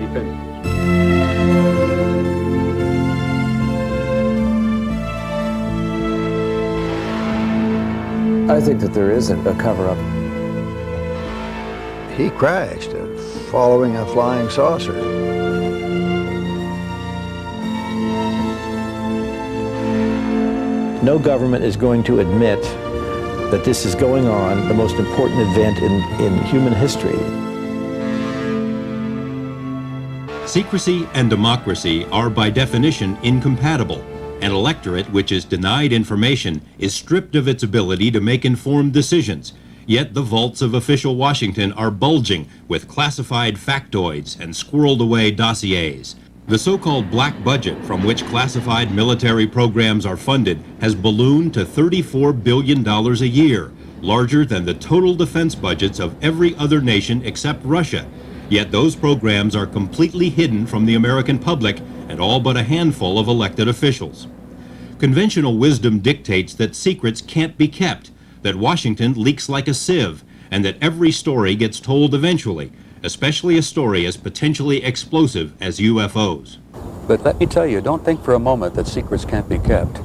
defense. I think that there is a cover-up. He crashed following a flying saucer. No government is going to admit that this is going on, the most important event in human history. Secrecy and democracy are by definition incompatible. An electorate which is denied information is stripped of its ability to make informed decisions. Yet the vaults of official Washington are bulging with classified factoids and squirreled away dossiers. The so-called black budget from which classified military programs are funded has ballooned to $34 billion a year, larger than the total defense budgets of every other nation except Russia. Yet those programs are completely hidden from the American public and all but a handful of elected officials. Conventional wisdom dictates that secrets can't be kept, that Washington leaks like a sieve, and that every story gets told eventually, especially a story as potentially explosive as UFOs. But let me tell you, don't think for a moment that secrets can't be kept.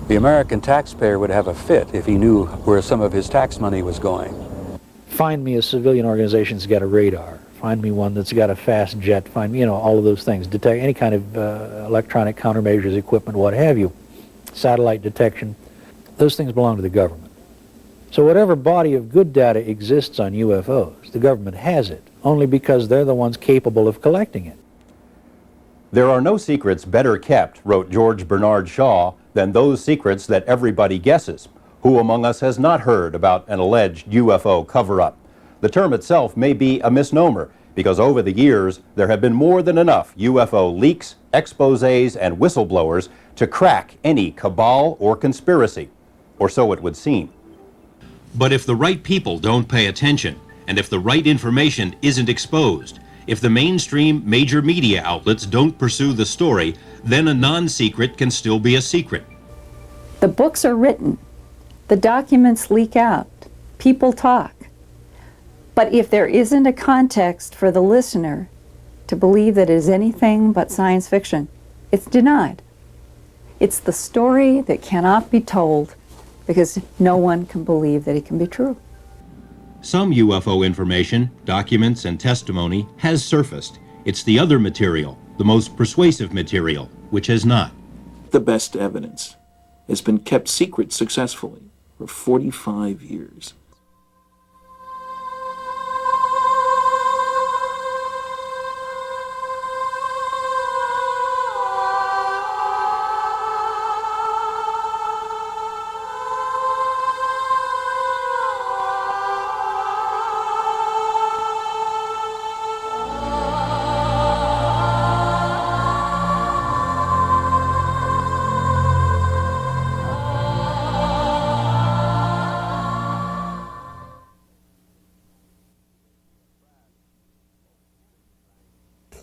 The American taxpayer would have a fit if he knew where some of his tax money was going. Find me a civilian organization that's got a radar. Find me one that's got a fast jet. Find me, you know, all of those things. Detect any kind of electronic countermeasures, equipment, what have you. Satellite detection. Those things belong to the government. So whatever body of good data exists on UFOs, the government has it, only because they're the ones capable of collecting it. There are no secrets better kept, wrote George Bernard Shaw, than those secrets that everybody guesses. Who among us has not heard about an alleged UFO cover-up? The term itself may be a misnomer, because over the years there have been more than enough UFO leaks, exposés, and whistleblowers to crack any cabal or conspiracy, or so it would seem. But if the right people don't pay attention, and if the right information isn't exposed, if the mainstream major media outlets don't pursue the story, then a non-secret can still be a secret. The books are written. The documents leak out. People talk. But if there isn't a context for the listener to believe that it is anything but science fiction, it's denied. It's the story that cannot be told because no one can believe that it can be true. Some UFO information, documents, and testimony has surfaced. It's the other material, the most persuasive material, which has not. The best evidence has been kept secret successfully for 45 years.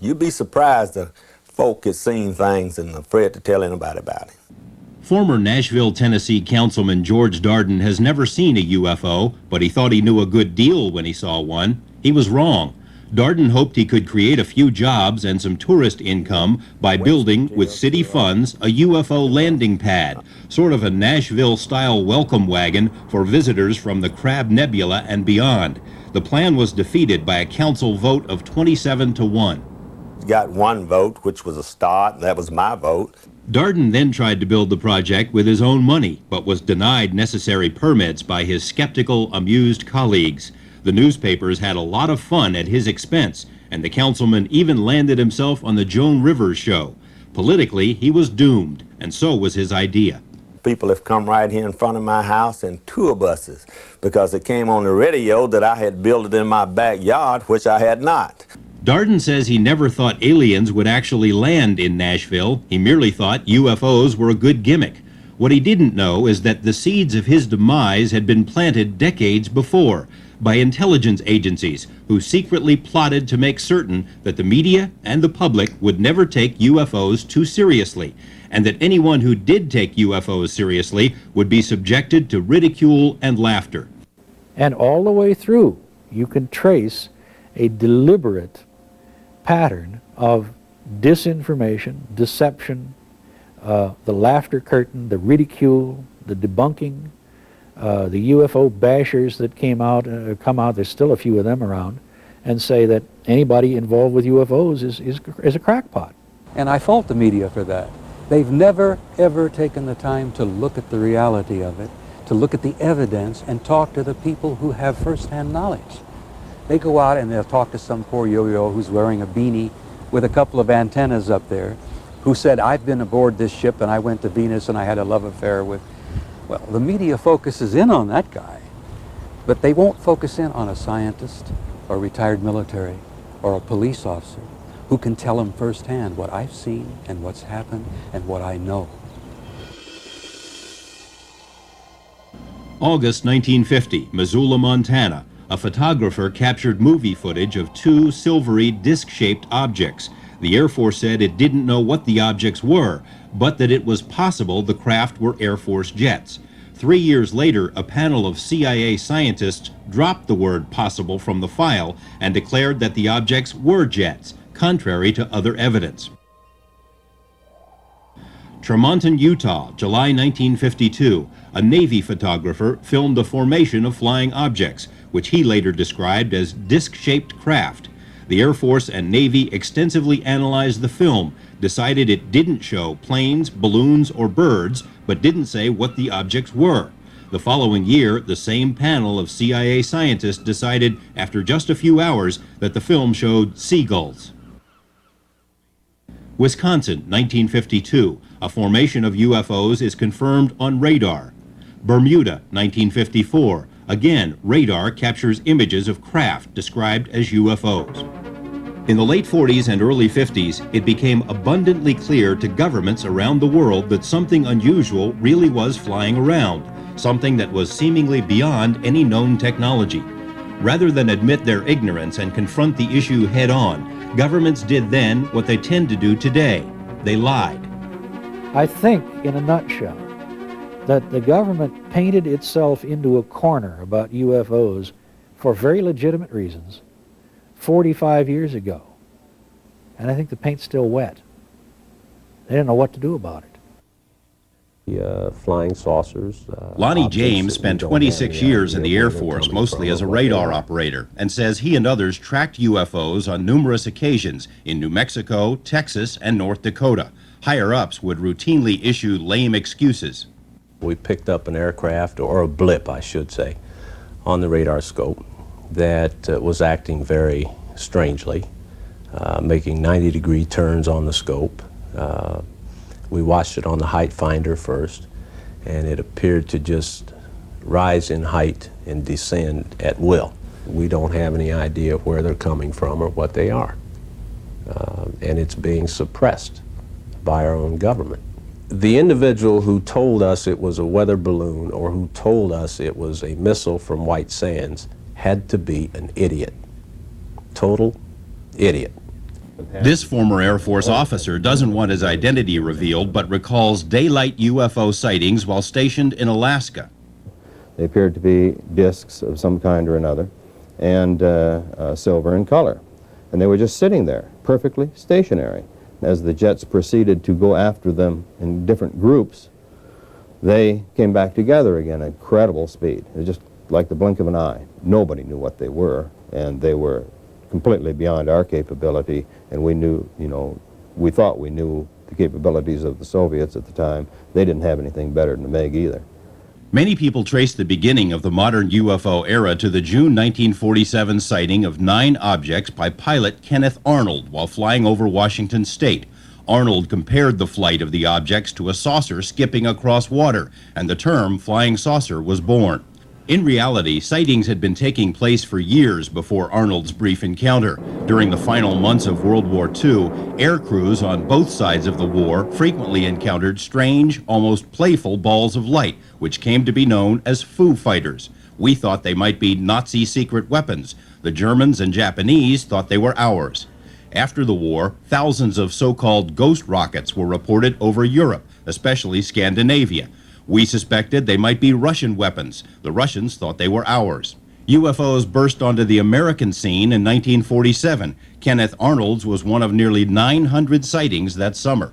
You'd be surprised that folk has seen things and afraid to tell anybody about it. Former Nashville, Tennessee Councilman George Darden has never seen a UFO, but he thought he knew a good deal when he saw one. He was wrong. Darden hoped he could create a few jobs and some tourist income by building, with city funds, a UFO landing pad, sort of a Nashville-style welcome wagon for visitors from the Crab Nebula and beyond. The plan was defeated by a council vote of 27-1. Got one vote, which was a start, and that was my vote. Darden then tried to build the project with his own money, but was denied necessary permits by his skeptical, amused colleagues. The newspapers had a lot of fun at his expense, and the councilman even landed himself on the Joan Rivers show. Politically, he was doomed, and so was his idea. People have come right here in front of my house in tour buses because it came on the radio that I had built it in my backyard, which I had not. Darden says he never thought aliens would actually land in Nashville. He merely thought UFOs were a good gimmick. What he didn't know is that the seeds of his demise had been planted decades before by intelligence agencies who secretly plotted to make certain that the media and the public would never take UFOs too seriously, and that anyone who did take UFOs seriously would be subjected to ridicule and laughter. And all the way through, you can trace a deliberate pattern of disinformation, deception, the laughter curtain, the ridicule, the debunking, the UFO bashers that come out, there's still a few of them around, and say that anybody involved with UFOs is a crackpot. And I fault the media for that. They've never, ever taken the time to look at the reality of it, to look at the evidence and talk to the people who have first-hand knowledge. They go out and they'll talk to some poor yo-yo who's wearing a beanie with a couple of antennas up there, who said, I've been aboard this ship and I went to Venus and I had a love affair with... Well, the media focuses in on that guy, but they won't focus in on a scientist or retired military or a police officer who can tell them firsthand what I've seen and what's happened and what I know. August 1950, Missoula, Montana. A photographer captured movie footage of two silvery disc-shaped objects. The Air Force said it didn't know what the objects were, but that it was possible the craft were Air Force jets. 3 years later, a panel of CIA scientists dropped the word possible from the file and declared that the objects were jets, contrary to other evidence. Tremonton, Utah, July 1952. A Navy photographer filmed the formation of flying objects, which he later described as disc-shaped craft. The Air Force and Navy extensively analyzed the film, decided it didn't show planes, balloons, or birds, but didn't say what the objects were. The following year, the same panel of CIA scientists decided, after just a few hours, that the film showed seagulls. Wisconsin, 1952. A formation of UFOs is confirmed on radar. Bermuda, 1954. Again, radar captures images of craft described as UFOs. In the late 40s and early 50s, it became abundantly clear to governments around the world that something unusual really was flying around, something that was seemingly beyond any known technology. Rather than admit their ignorance and confront the issue head-on, governments did then what they tend to do today. They lied. I think, in a nutshell, that the government painted itself into a corner about UFOs for very legitimate reasons 45 years ago. And I think the paint's still wet. They didn't know what to do about it. Flying saucers. Lonnie James spent 26 years in the Air Force, mostly as a radar operator, and says he and others tracked UFOs on numerous occasions in New Mexico, Texas, and North Dakota. Higher-ups would routinely issue lame excuses. We picked up an aircraft, or a blip, I should say, on the radar scope that was acting very strangely, making 90-degree turns on the scope. We watched it on the height finder first, and it appeared to just rise in height and descend at will. We don't have any idea where they're coming from or what they are. And it's being suppressed by our own government. The individual who told us it was a weather balloon or who told us it was a missile from White Sands had to be an idiot. Total idiot. This former Air Force officer doesn't want his identity revealed, but recalls daylight UFO sightings while stationed in Alaska. They appeared to be discs of some kind or another, and silver in color. And they were just sitting there, perfectly stationary. As the jets proceeded to go after them in different groups, they came back together again at incredible speed. It was just like the blink of an eye. Nobody knew what they were, and they were completely beyond our capability, and we knew, we thought we knew the capabilities of the Soviets at the time. They didn't have anything better than the MiG either. Many people trace the beginning of the modern UFO era to the June 1947 sighting of 9 objects by pilot Kenneth Arnold while flying over Washington State. Arnold compared the flight of the objects to a saucer skipping across water, and the term flying saucer was born. In reality, sightings had been taking place for years before Arnold's brief encounter. During the final months of World War II, air crews on both sides of the war frequently encountered strange, almost playful balls of light, which came to be known as Foo Fighters. We thought they might be Nazi secret weapons. The Germans and Japanese thought they were ours. After the war, thousands of so-called ghost rockets were reported over Europe, especially Scandinavia. We suspected they might be Russian weapons. The Russians thought they were ours. UFOs burst onto the American scene in 1947. Kenneth Arnold's was one of nearly 900 sightings that summer.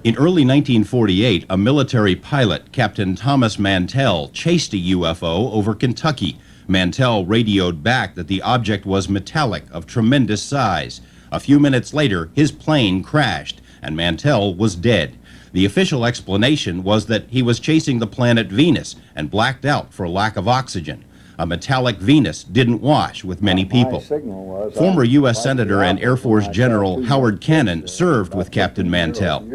In early 1948, a military pilot, Captain Thomas Mantell, chased a UFO over Kentucky. Mantell radioed back that the object was metallic, of tremendous size. A few minutes later, his plane crashed, and Mantell was dead. The official explanation was that he was chasing the planet Venus and blacked out for lack of oxygen. A metallic Venus didn't wash with many people. Former U.S. Senator and Air Force General Howard Cannon served with Captain Mantell.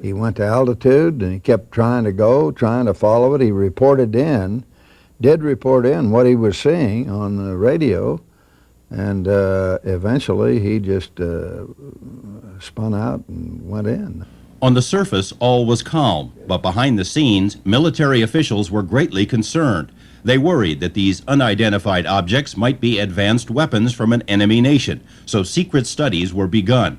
He went to altitude and he kept trying to follow it. He did report in what he was seeing on the radio, and eventually he just spun out and went in. On the surface, all was calm, but behind the scenes, military officials were greatly concerned. They worried that these unidentified objects might be advanced weapons from an enemy nation, so secret studies were begun.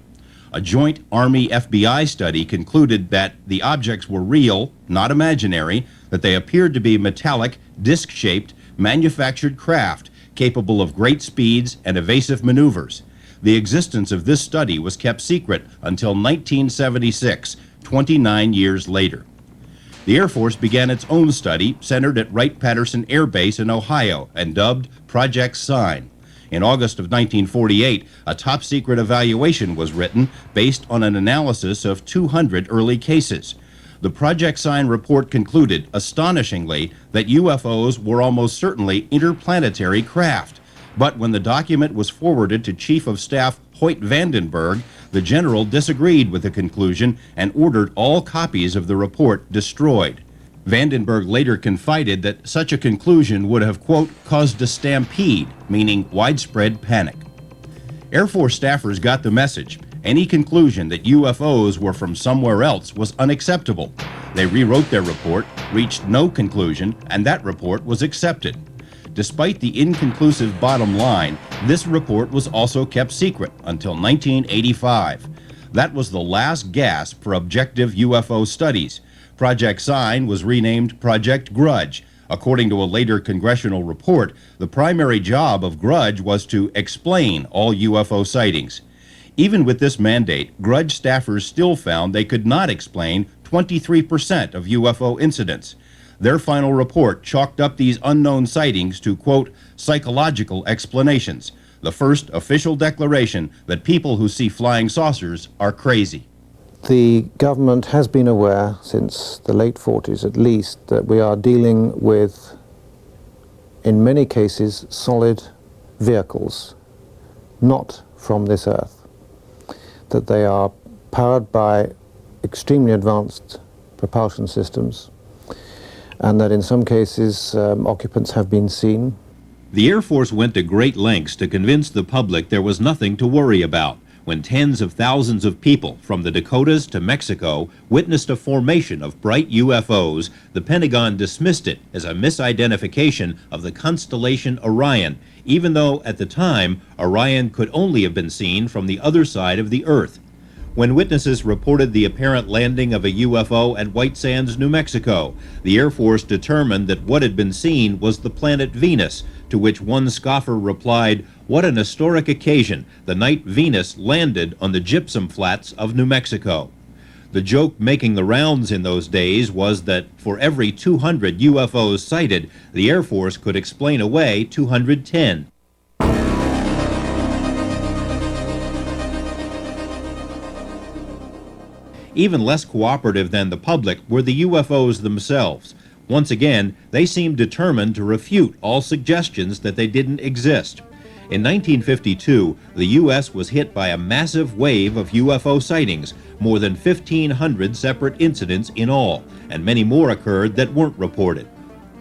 A joint Army-FBI study concluded that the objects were real, not imaginary, that they appeared to be metallic, disc-shaped, manufactured craft capable of great speeds and evasive maneuvers. The existence of this study was kept secret until 1976, 29 years later. The Air Force began its own study centered at Wright-Patterson Air Base in Ohio and dubbed Project Sign. In August of 1948, a top-secret evaluation was written based on an analysis of 200 early cases. The Project Sign report concluded, astonishingly, that UFOs were almost certainly interplanetary craft. But when the document was forwarded to Chief of Staff Haut Vandenberg, the general disagreed with the conclusion and ordered all copies of the report destroyed. Vandenberg later confided that such a conclusion would have, quote, caused a stampede, meaning widespread panic. Air Force staffers got the message. Any conclusion that UFOs were from somewhere else was unacceptable. They rewrote their report, reached no conclusion, and that report was accepted. Despite the inconclusive bottom line, this report was also kept secret until 1985. That was the last gasp for objective UFO studies. Project Sign was renamed Project Grudge. According to a later congressional report, the primary job of Grudge was to explain all UFO sightings. Even with this mandate, Grudge staffers still found they could not explain 23% of UFO incidents. Their final report chalked up these unknown sightings to, quote, psychological explanations, the first official declaration that people who see flying saucers are crazy. The government has been aware since the late 40s at least that we are dealing with, in many cases, solid vehicles, not from this earth, that they are powered by extremely advanced propulsion systems, and that in some cases occupants have been seen. The Air Force went to great lengths to convince the public there was nothing to worry about. When tens of thousands of people from the Dakotas to Mexico witnessed a formation of bright UFOs, the Pentagon dismissed it as a misidentification of the constellation Orion, even though at the time Orion could only have been seen from the other side of the Earth. When witnesses reported the apparent landing of a UFO at White Sands, New Mexico, the Air Force determined that what had been seen was the planet Venus, to which one scoffer replied, "What an historic occasion, the night Venus landed on the gypsum flats of New Mexico." The joke making the rounds in those days was that for every 200 UFOs sighted, the Air Force could explain away 210. Even less cooperative than the public were the UFOs themselves. Once again, they seemed determined to refute all suggestions that they didn't exist. In 1952, the U.S. was hit by a massive wave of UFO sightings, more than 1,500 separate incidents in all, and many more occurred that weren't reported.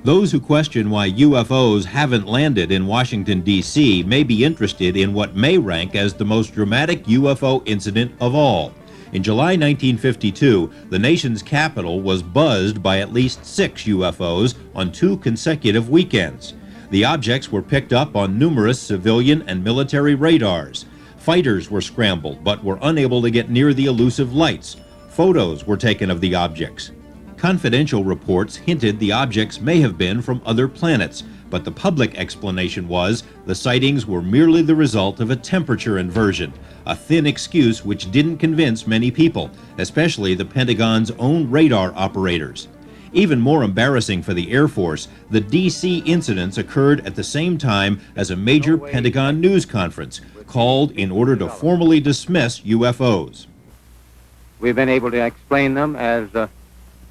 Those who question why UFOs haven't landed in Washington, D.C. may be interested in what may rank as the most dramatic UFO incident of all. In July 1952, the nation's capital was buzzed by at least 6 UFOs on 2 consecutive weekends. The objects were picked up on numerous civilian and military radars. Fighters were scrambled but were unable to get near the elusive lights. Photos were taken of the objects. Confidential reports hinted the objects may have been from other planets, but the public explanation was the sightings were merely the result of a temperature inversion, a thin excuse which didn't convince many people, especially the Pentagon's own radar operators. Even more embarrassing for the Air Force, the D.C. incidents occurred at the same time as a major Pentagon news conference called in order to formally dismiss UFOs. We've been able to explain them as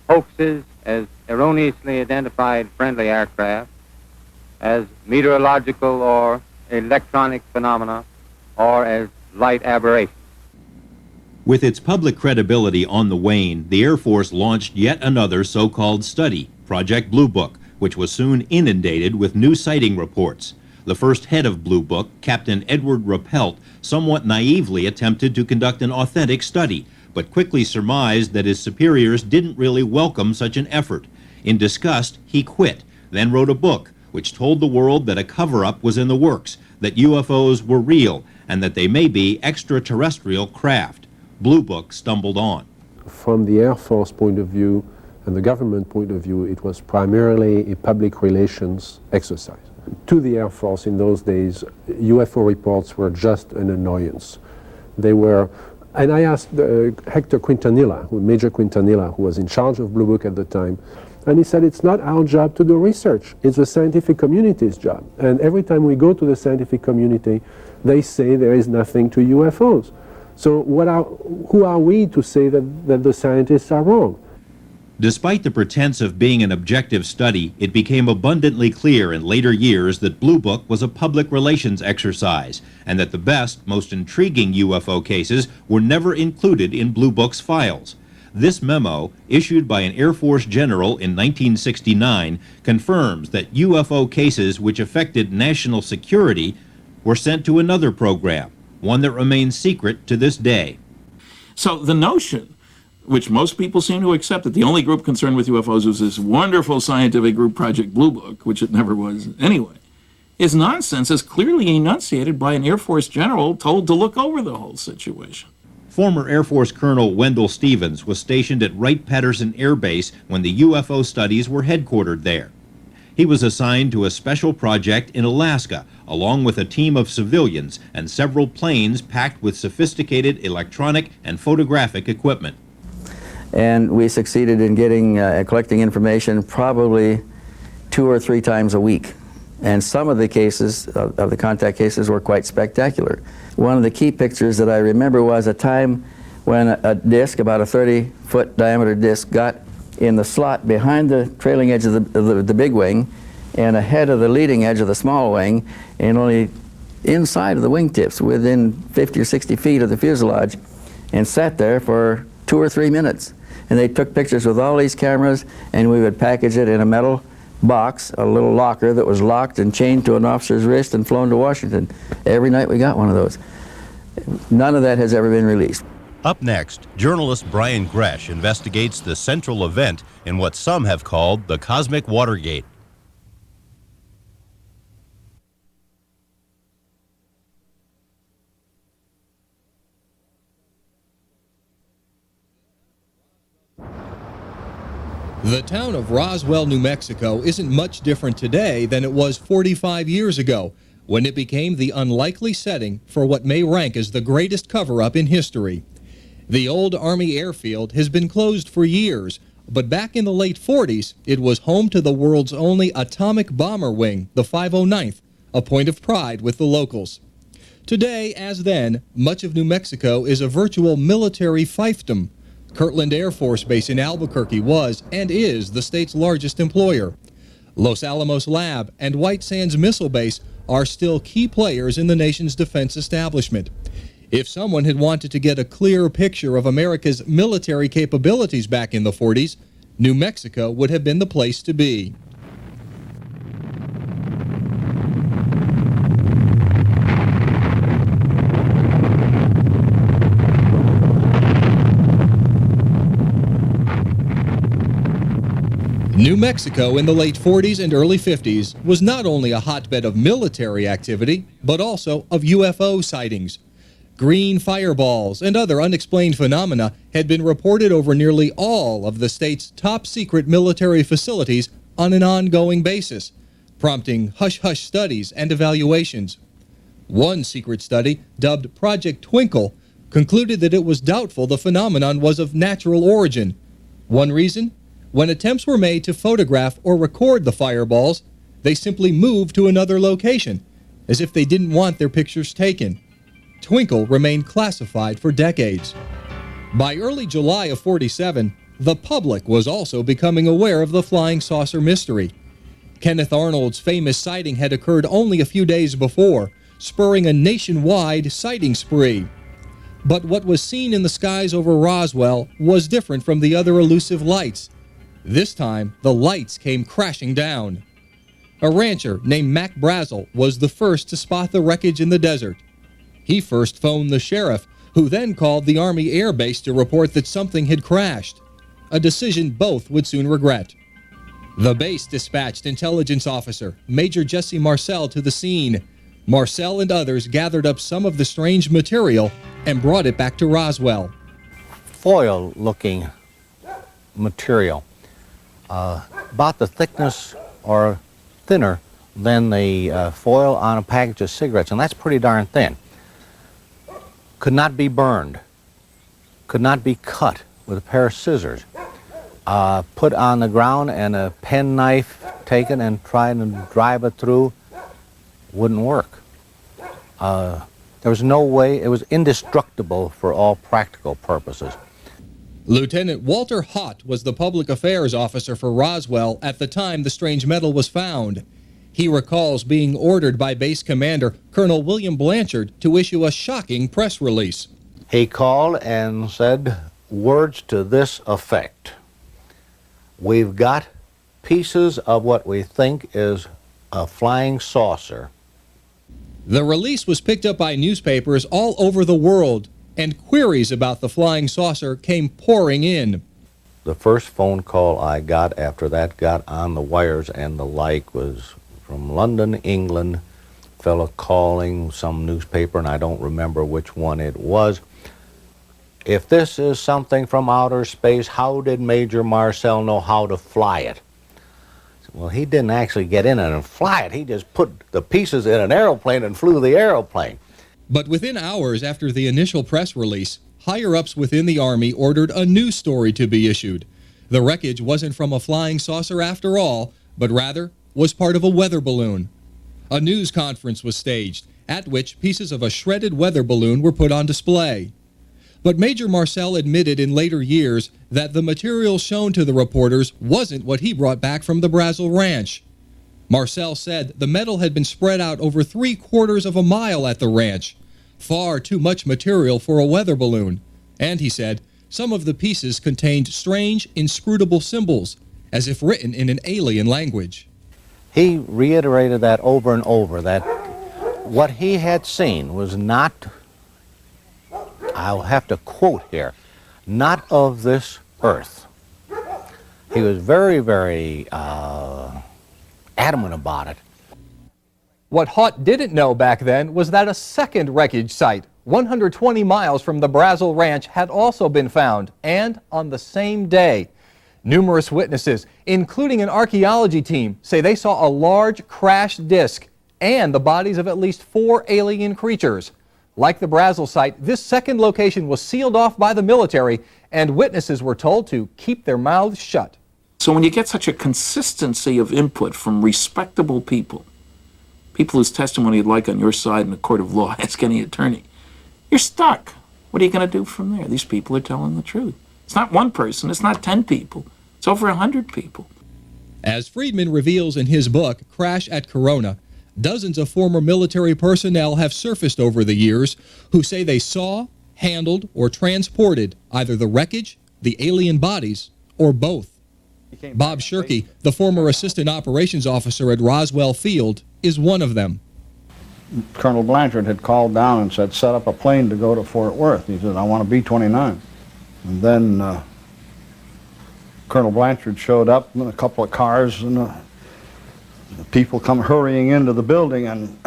hoaxes, as erroneously identified friendly aircraft, as meteorological or electronic phenomena, or as light aberrations. With its public credibility on the wane, the Air Force launched yet another so-called study, Project Blue Book, which was soon inundated with new sighting reports. The first head of Blue Book, Captain Edward Rappelt, somewhat naively attempted to conduct an authentic study, but quickly surmised that his superiors didn't really welcome such an effort. In disgust, he quit, then wrote a book which told the world that a cover-up was in the works, that UFOs were real, and that they may be extraterrestrial craft. Blue Book stumbled on. From the Air Force point of view and the government point of view, it was primarily a public relations exercise. To the Air Force in those days, UFO reports were just an annoyance. They were, and I asked Hector Quintanilla, Major Quintanilla, who was in charge of Blue Book at the time, and he said, it's not our job to do research, it's the scientific community's job. And every time we go to the scientific community, they say there is nothing to UFOs. So who are we to say that the scientists are wrong? Despite the pretense of being an objective study, it became abundantly clear in later years that Blue Book was a public relations exercise, and that the best, most intriguing UFO cases were never included in Blue Book's files. This memo, issued by an Air Force general in 1969, confirms that UFO cases which affected national security were sent to another program, one that remains secret to this day. So the notion, which most people seem to accept, that the only group concerned with UFOs was this wonderful scientific group, Project Blue Book, which it never was anyway, is nonsense as clearly enunciated by an Air Force general told to look over the whole situation. Former Air Force Colonel Wendell Stevens was stationed at Wright-Patterson Air Base when the UFO studies were headquartered there. He was assigned to a special project in Alaska, along with a team of civilians and several planes packed with sophisticated electronic and photographic equipment. And we succeeded in getting, collecting information probably 2 or 3 times a week. And some of the cases, of the contact cases, were quite spectacular. One of the key pictures that I remember was a time when a disc, about a 30-foot diameter disc, got in the slot behind the trailing edge of the big wing and ahead of the leading edge of the small wing, and only inside of the wingtips, within 50 or 60 feet of the fuselage, and sat there for 2 or 3 minutes. And they took pictures with all these cameras, and we would package it in a metal box, a little locker that was locked and chained to an officer's wrist and flown to Washington. Every night we got one of those. None of that has ever been released. Up next, journalist Brian Gresh investigates the central event in what some have called the Cosmic Watergate. The town of Roswell, New Mexico isn't much different today than it was 45 years ago, when it became the unlikely setting for what may rank as the greatest cover-up in history. The old Army airfield has been closed for years, but back in the late 40s, it was home to the world's only atomic bomber wing, the 509th, a point of pride with the locals. Today, as then, much of New Mexico is a virtual military fiefdom. Kirtland Air Force Base in Albuquerque was and is the state's largest employer. Los Alamos Lab and White Sands Missile Base are still key players in the nation's defense establishment. If someone had wanted to get a clear picture of America's military capabilities back in the 40s, New Mexico would have been the place to be. New Mexico in the late 40s and early 50s was not only a hotbed of military activity, but also of UFO sightings. Green fireballs and other unexplained phenomena had been reported over nearly all of the state's top-secret military facilities on an ongoing basis. prompting hush-hush studies and evaluations. One secret study, dubbed Project Twinkle, concluded that it was doubtful the phenomenon was of natural origin. One reason? When attempts were made to photograph or record the fireballs, they simply moved to another location, as if they didn't want their pictures taken. Twinkle remained classified for decades. By early July of '47, the public was also becoming aware of the flying saucer mystery. Kenneth Arnold's famous sighting had occurred only a few days before, spurring a nationwide sighting spree. But what was seen in the skies over Roswell was different from the other elusive lights. This time, the lights came crashing down. A rancher named Mac Brazel was the first to spot the wreckage in the desert. He first phoned the sheriff, who then called the Army Air Base to report that something had crashed, a decision both would soon regret. The base dispatched intelligence officer Major Jesse Marcel to the scene. Marcel and others gathered up some of the strange material and brought it back to Roswell. Foil-looking material, about the thickness or thinner than the foil on a package of cigarettes, and that's pretty darn thin. Could not be burned, could not be cut with a pair of scissors, put on the ground and a penknife taken and tried to drive it through, wouldn't work. There was no way, it was indestructible for all practical purposes. Lieutenant Walter Haut was the public affairs officer for Roswell at the time the strange metal was found. He recalls being ordered by base commander Colonel William Blanchard to issue a shocking press release. He called and said words to this effect: "We've got pieces of what we think is a flying saucer." The release was picked up by newspapers all over the world, and queries about the flying saucer came pouring in. The first phone call I got after that got on the wires and the like was from London, England, fellow calling some newspaper, and I don't remember which one it was. "If this is something from outer space, how did Major Marcel know how to fly it?" Well, he didn't actually get in it and fly it. He just put the pieces in an aeroplane and flew the aeroplane. But within hours after the initial press release, higher-ups within the Army ordered a new story to be issued. The wreckage wasn't from a flying saucer after all, but rather was part of a weather balloon. A news conference was staged, at which pieces of a shredded weather balloon were put on display. But Major Marcel admitted in later years that the material shown to the reporters wasn't what he brought back from the Brazel Ranch. Marcel said the metal had been spread out over 3/4 of a mile at the ranch, far too much material for a weather balloon. And he said some of the pieces contained strange, inscrutable symbols, as if written in an alien language. He reiterated that over and over, that what he had seen was not, I'll have to quote here, not of this earth. He was very, very adamant about it. What Haut didn't know back then was that a second wreckage site, 120 miles from the Brazel Ranch, had also been found, and on the same day. Numerous witnesses, including an archaeology team, say they saw a large crashed disc and the bodies of at least 4 alien creatures. Like the Brazel site, this second location was sealed off by the military, and witnesses were told to keep their mouths shut. So when you get such a consistency of input from respectable people, people whose testimony you'd like on your side in a court of law, ask any attorney, you're stuck. What are you going to do from there? These people are telling the truth. It's not one person, it's not 10 people, it's over 100 people. As Friedman reveals in his book, Crash at Corona, dozens of former military personnel have surfaced over the years who say they saw, handled, or transported either the wreckage, the alien bodies, or both. Bob Shirkey, the former assistant operations officer at Roswell Field, is one of them. Colonel Blanchard had called down and said, set up a plane to go to Fort Worth. He said, I want a B-29. And then Colonel Blanchard showed up in a couple of cars, and the people come hurrying into the building, and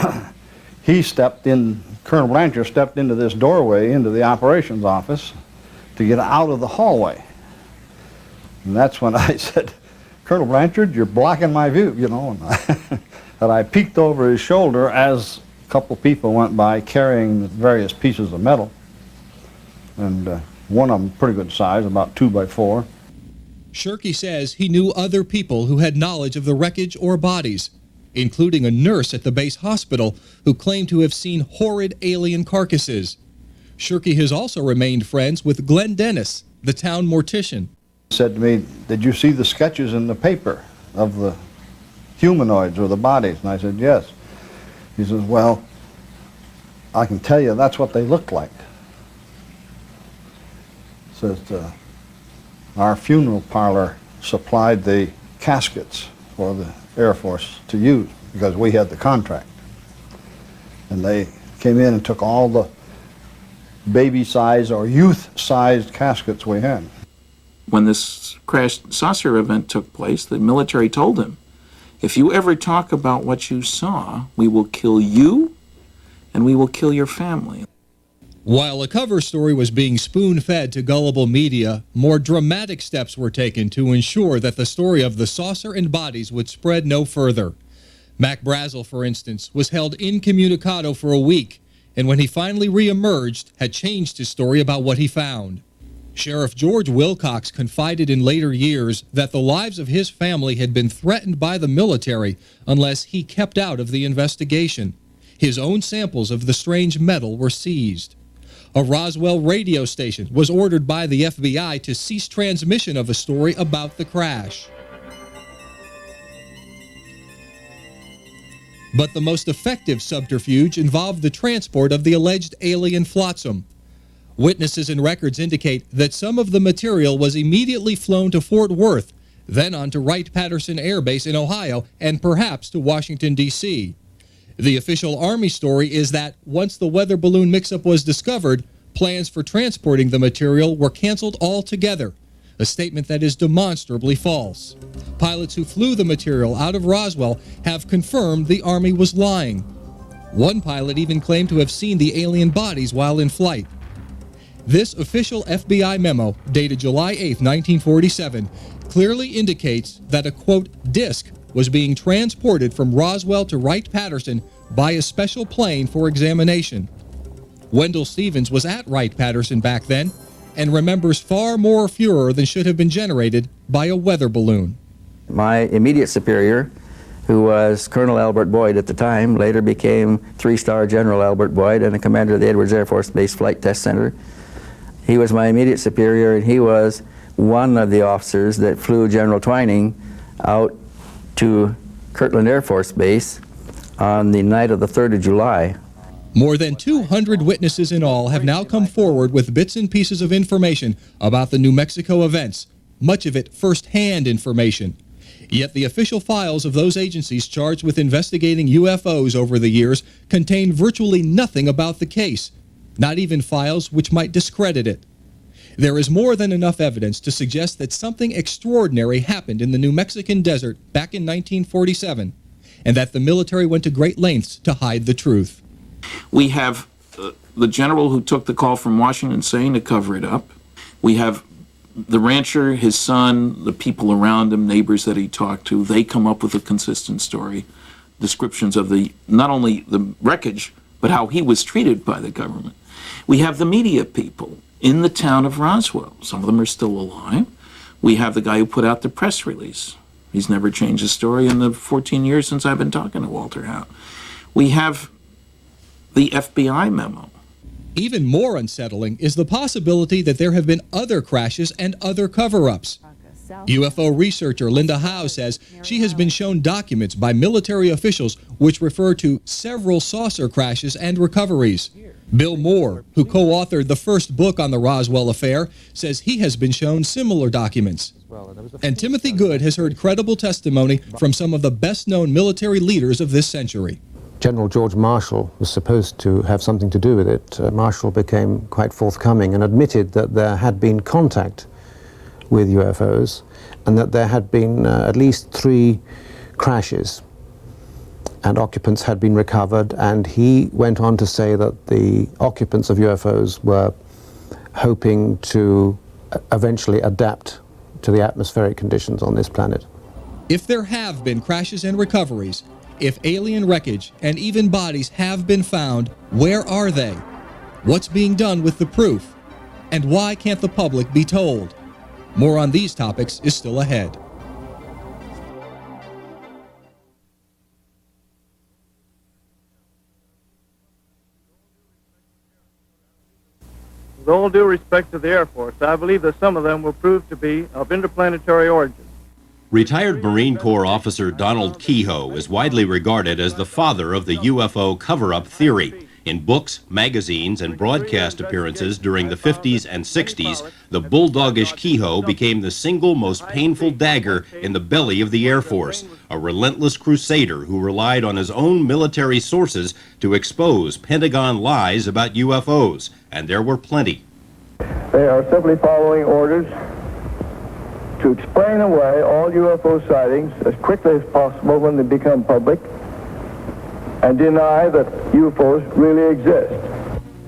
he stepped in, Colonel Blanchard stepped into this doorway into the operations office to get out of the hallway. And that's when I said, Colonel Blanchard, you're blocking my view, you know. And that I peeked over his shoulder as a couple people went by carrying various pieces of metal. And one of them pretty good size, about 2 by 4. Shirky says he knew other people who had knowledge of the wreckage or bodies, including a nurse at the base hospital who claimed to have seen horrid alien carcasses. Shirky has also remained friends with Glenn Dennis, the town mortician. He said to me, "Did you see the sketches in the paper of the humanoids or the bodies?" And I said, "Yes." He says, "Well, I can tell you that's what they looked like." Says, our funeral parlor supplied the caskets for the Air Force to use because we had the contract. And they came in and took all the baby-sized or youth-sized caskets we had. When this crash saucer event took place, the military told him, if you ever talk about what you saw, we will kill you and we will kill your family. While a cover story was being spoon-fed to gullible media, more dramatic steps were taken to ensure that the story of the saucer and bodies would spread no further. Mac Brazel, for instance, was held incommunicado for a week, and when he finally re-emerged, had changed his story about what he found. Sheriff George Wilcox confided in later years that the lives of his family had been threatened by the military unless he kept out of the investigation. His own samples of the strange metal were seized. A Roswell radio station was ordered by the FBI to cease transmission of a story about the crash. But the most effective subterfuge involved the transport of the alleged alien flotsam. Witnesses and records indicate that some of the material was immediately flown to Fort Worth, then on to Wright-Patterson Air Base in Ohio, and perhaps to Washington, D.C. The official Army story is that once the weather balloon mix-up was discovered, plans for transporting the material were canceled altogether, a statement that is demonstrably false. Pilots who flew the material out of Roswell have confirmed the Army was lying. One pilot even claimed to have seen the alien bodies while in flight. This official FBI memo, dated July 8, 1947, clearly indicates that a, quote, disc was being transported from Roswell to Wright-Patterson by a special plane for examination. Wendell Stevens was at Wright-Patterson back then and remembers far more furor than should have been generated by a weather balloon. My immediate superior, who was Colonel Albert Boyd at the time, later became 3-star General Albert Boyd and the commander of the Edwards Air Force Base Flight Test Center. He was my immediate superior, and he was one of the officers that flew General Twining out to Kirtland Air Force Base on the night of the 3rd of July. More than 200 witnesses in all have now come forward with bits and pieces of information about the New Mexico events, much of it first-hand information. Yet the official files of those agencies charged with investigating UFOs over the years contain virtually nothing about the case, not even files which might discredit it. There is more than enough evidence to suggest that something extraordinary happened in the New Mexican desert back in 1947, and that the military went to great lengths to hide the truth. We have the general who took the call from Washington saying to cover it up. We have the rancher, his son, the people around him, neighbors that he talked to. They come up with a consistent story, descriptions of the not only the wreckage, but how he was treated by the government. We have the media people in the town of Roswell. Some of them are still alive. We have the guy who put out the press release. He's never changed his story in the 14 years since I've been talking to Walter Haut. We have the FBI memo. Even more unsettling is the possibility that there have been other crashes and other cover-ups. UFO researcher Linda Howe says she has been shown documents by military officials which refer to several saucer crashes and recoveries. Bill Moore, who co-authored the first book on the Roswell affair, says he has been shown similar documents. And Timothy Good has heard credible testimony from some of the best-known military leaders of this century. General George Marshall was supposed to have something to do with it. Marshall became quite forthcoming and admitted that there had been contact with UFOs and that there had been at least 3 crashes and occupants had been recovered, and he went on to say that the occupants of UFOs were hoping to eventually adapt to the atmospheric conditions on this planet. If there have been crashes and recoveries, If alien wreckage and even bodies have been found, where are they? What's being done with the proof? And why can't the public be told? More on these topics is still ahead. With all due respect to the Air Force, I believe that some of them will prove to be of interplanetary origin. Retired Marine Corps officer Donald Keyhoe is widely regarded as the father of the UFO cover-up theory. In books, magazines, and broadcast appearances during the 50s and 60s, the bulldogish Keyhoe became the single most painful dagger in the belly of the Air Force, a relentless crusader who relied on his own military sources to expose Pentagon lies about UFOs, and there were plenty. They are simply following orders to explain away all UFO sightings as quickly as possible when they become public, and deny that UFOs really exist.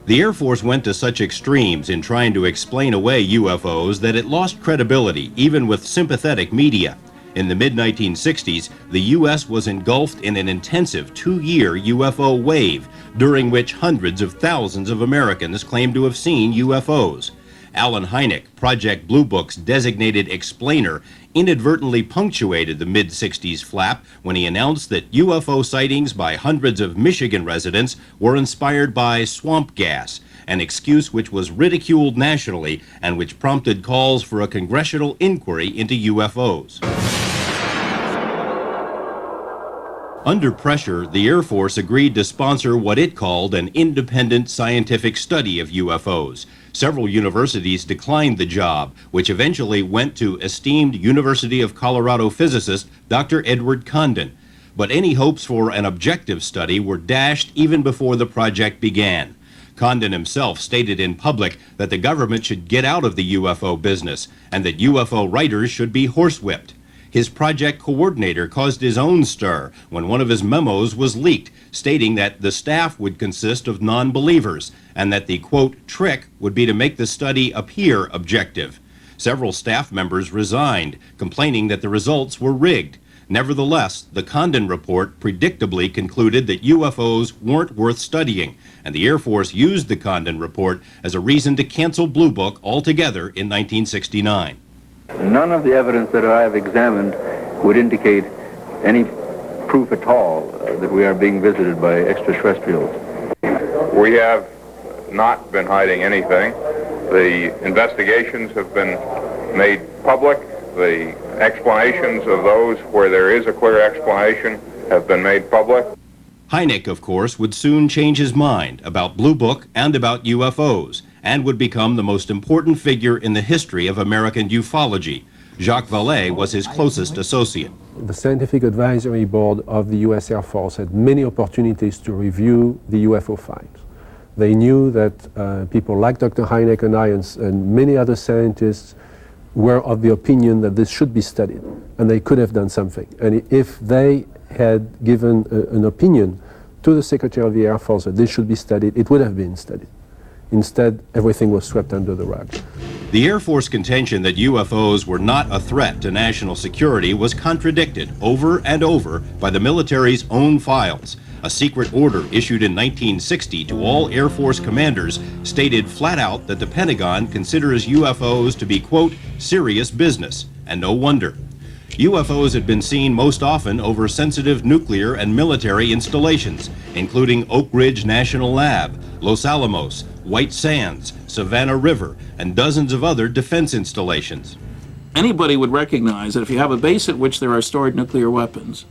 The Air Force went to such extremes in trying to explain away UFOs that it lost credibility, even with sympathetic media. In the mid-1960s, the U.S. was engulfed in an intensive 2-year UFO wave, during which hundreds of thousands of Americans claimed to have seen UFOs. Alan Hynek, Project Blue Book's designated explainer, inadvertently punctuated the mid-60s flap when he announced that UFO sightings by hundreds of Michigan residents were inspired by swamp gas, an excuse which was ridiculed nationally and which prompted calls for a congressional inquiry into UFOs. Under pressure, the Air Force agreed to sponsor what it called an independent scientific study of UFOs. Several universities declined the job, which eventually went to esteemed University of Colorado physicist Dr. Edward Condon. But any hopes for an objective study were dashed even before the project began. Condon himself stated in public that the government should get out of the UFO business and that UFO writers should be horsewhipped. His project coordinator caused his own stir when one of his memos was leaked, stating that the staff would consist of non-believers and that the, quote, trick would be to make the study appear objective. Several staff members resigned, complaining that the results were rigged. Nevertheless, the Condon report predictably concluded that UFOs weren't worth studying, and the Air Force used the Condon report as a reason to cancel Blue Book altogether in 1969. None of the evidence that I have examined would indicate any proof at all that we are being visited by extraterrestrials. We have not been hiding anything. The investigations have been made public. The explanations of those where there is a clear explanation have been made public. Hynek, of course, would soon change his mind about Blue Book and about UFOs, and would become the most important figure in the history of American ufology. Jacques Vallée was his closest associate. The Scientific Advisory Board of the U.S. Air Force had many opportunities to review the UFO files. They knew that people like Dr. Hynek and I and many other scientists were of the opinion that this should be studied, and they could have done something. And if they had given an opinion to the Secretary of the Air Force that this should be studied, it would have been studied. Instead, everything was swept under the rug. The Air Force contention that UFOs were not a threat to national security was contradicted over and over by the military's own files. A secret order issued in 1960 to all Air Force commanders stated flat out that the Pentagon considers UFOs to be, quote, serious business, and no wonder. UFOs had been seen most often over sensitive nuclear and military installations, including Oak Ridge National Lab, Los Alamos, White Sands, Savannah River, and dozens of other defense installations. Anybody would recognize that if you have a base at which there are stored nuclear weapons,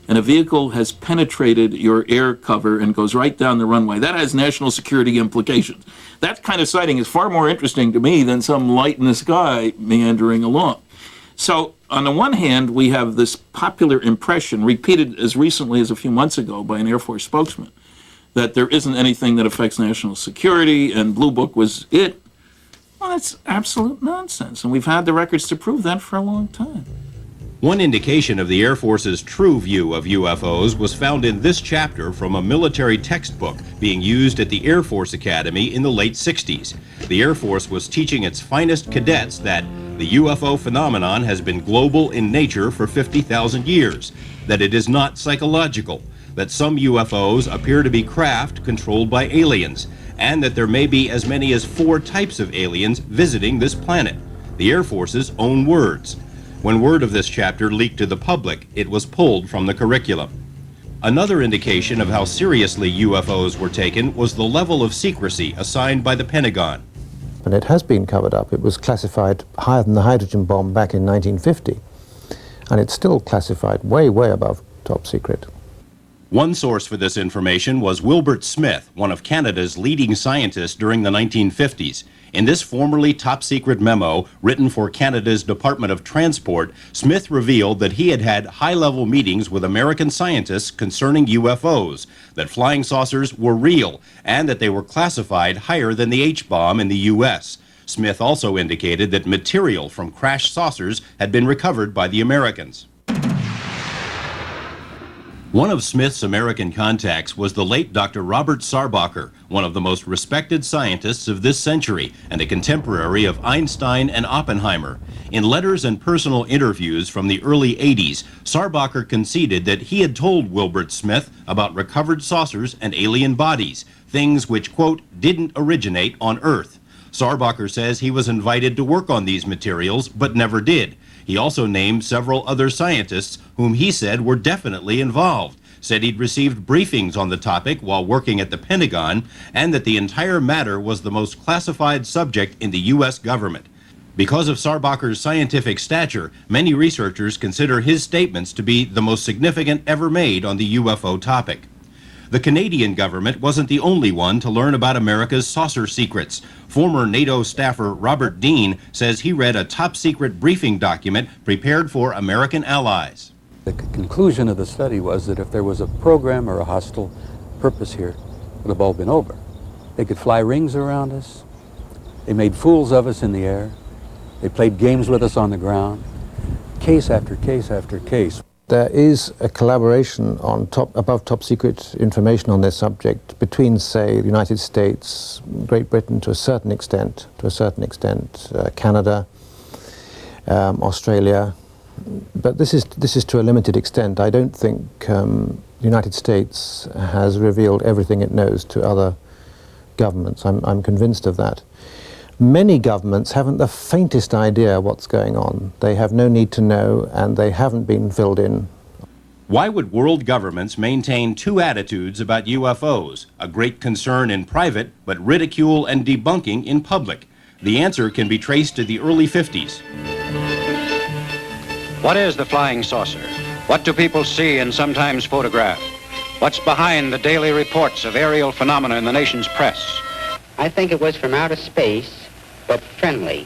and a vehicle has penetrated your air cover and goes right down the runway, that has national security implications. That kind of sighting is far more interesting to me than some light in the sky meandering along. So, on the one hand, we have this popular impression, repeated as recently as a few months ago by an Air Force spokesman, that there isn't anything that affects national security, and Blue Book was it. Well, that's absolute nonsense, and we've had the records to prove that for a long time. One indication of the Air Force's true view of UFOs was found in this chapter from a military textbook being used at the Air Force Academy in the late 60s. The Air Force was teaching its finest cadets that the UFO phenomenon has been global in nature for 50,000 years, that it is not psychological, that some UFOs appear to be craft controlled by aliens, and that there may be as many as 4 types of aliens visiting this planet. The Air Force's own words. When word of this chapter leaked to the public, it was pulled from the curriculum. Another indication of how seriously UFOs were taken was the level of secrecy assigned by the Pentagon. And it has been covered up. It was classified higher than the hydrogen bomb back in 1950. And it's still classified way, way above top secret. One source for this information was Wilbert Smith, one of Canada's leading scientists during the 1950s. In this formerly top-secret memo written for Canada's Department of Transport, Smith revealed that he had had high-level meetings with American scientists concerning UFOs, that flying saucers were real, and that they were classified higher than the H-bomb in the U.S. Smith also indicated that material from crashed saucers had been recovered by the Americans. One of Smith's American contacts was the late Dr. Robert Sarbacher, one of the most respected scientists of this century and a contemporary of Einstein and Oppenheimer. In letters and personal interviews from the early 80s, Sarbacher conceded that he had told Wilbert Smith about recovered saucers and alien bodies, things which, quote, didn't originate on Earth. Sarbacher says he was invited to work on these materials, but never did. He also named several other scientists whom he said were definitely involved, said he'd received briefings on the topic while working at the Pentagon, and that the entire matter was the most classified subject in the U.S. government. Because of Sarbacher's scientific stature, many researchers consider his statements to be the most significant ever made on the UFO topic. The Canadian government wasn't the only one to learn about America's saucer secrets. Former NATO staffer Robert Dean says he read a top-secret briefing document prepared for American allies. The conclusion of the study was that if there was a program or a hostile purpose here, it would have all been over. They could fly rings around us. They made fools of us in the air. They played games with us on the ground. Case after case after case. There is a collaboration on above top secret information on this subject between, say, the United States, Great Britain to a certain extent, Canada, Australia, but this is to a limited extent. I don't think the United States has revealed everything it knows to other governments. I'm convinced of that. Many governments haven't the faintest idea what's going on. They have no need to know, and they haven't been filled in. Why would world governments maintain two attitudes about UFOs, a great concern in private, but ridicule and debunking in public? The answer can be traced to the early 50s. What is the flying saucer? What do people see and sometimes photograph? What's behind the daily reports of aerial phenomena in the nation's press? I think it was from outer space, but friendly.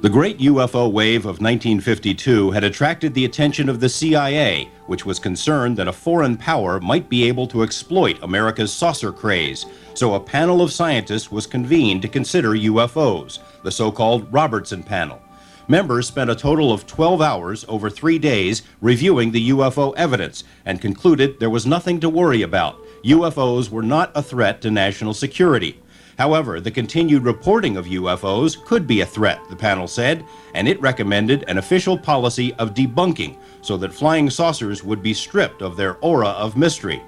The great UFO wave of 1952 had attracted the attention of the CIA, which was concerned that a foreign power might be able to exploit America's saucer craze. So a panel of scientists was convened to consider UFOs, the so-called Robertson Panel. Members spent a total of 12 hours over 3 days reviewing the UFO evidence and concluded there was nothing to worry about. UFOs were not a threat to national security. However, the continued reporting of UFOs could be a threat, the panel said, and it recommended an official policy of debunking so that flying saucers would be stripped of their aura of mystery.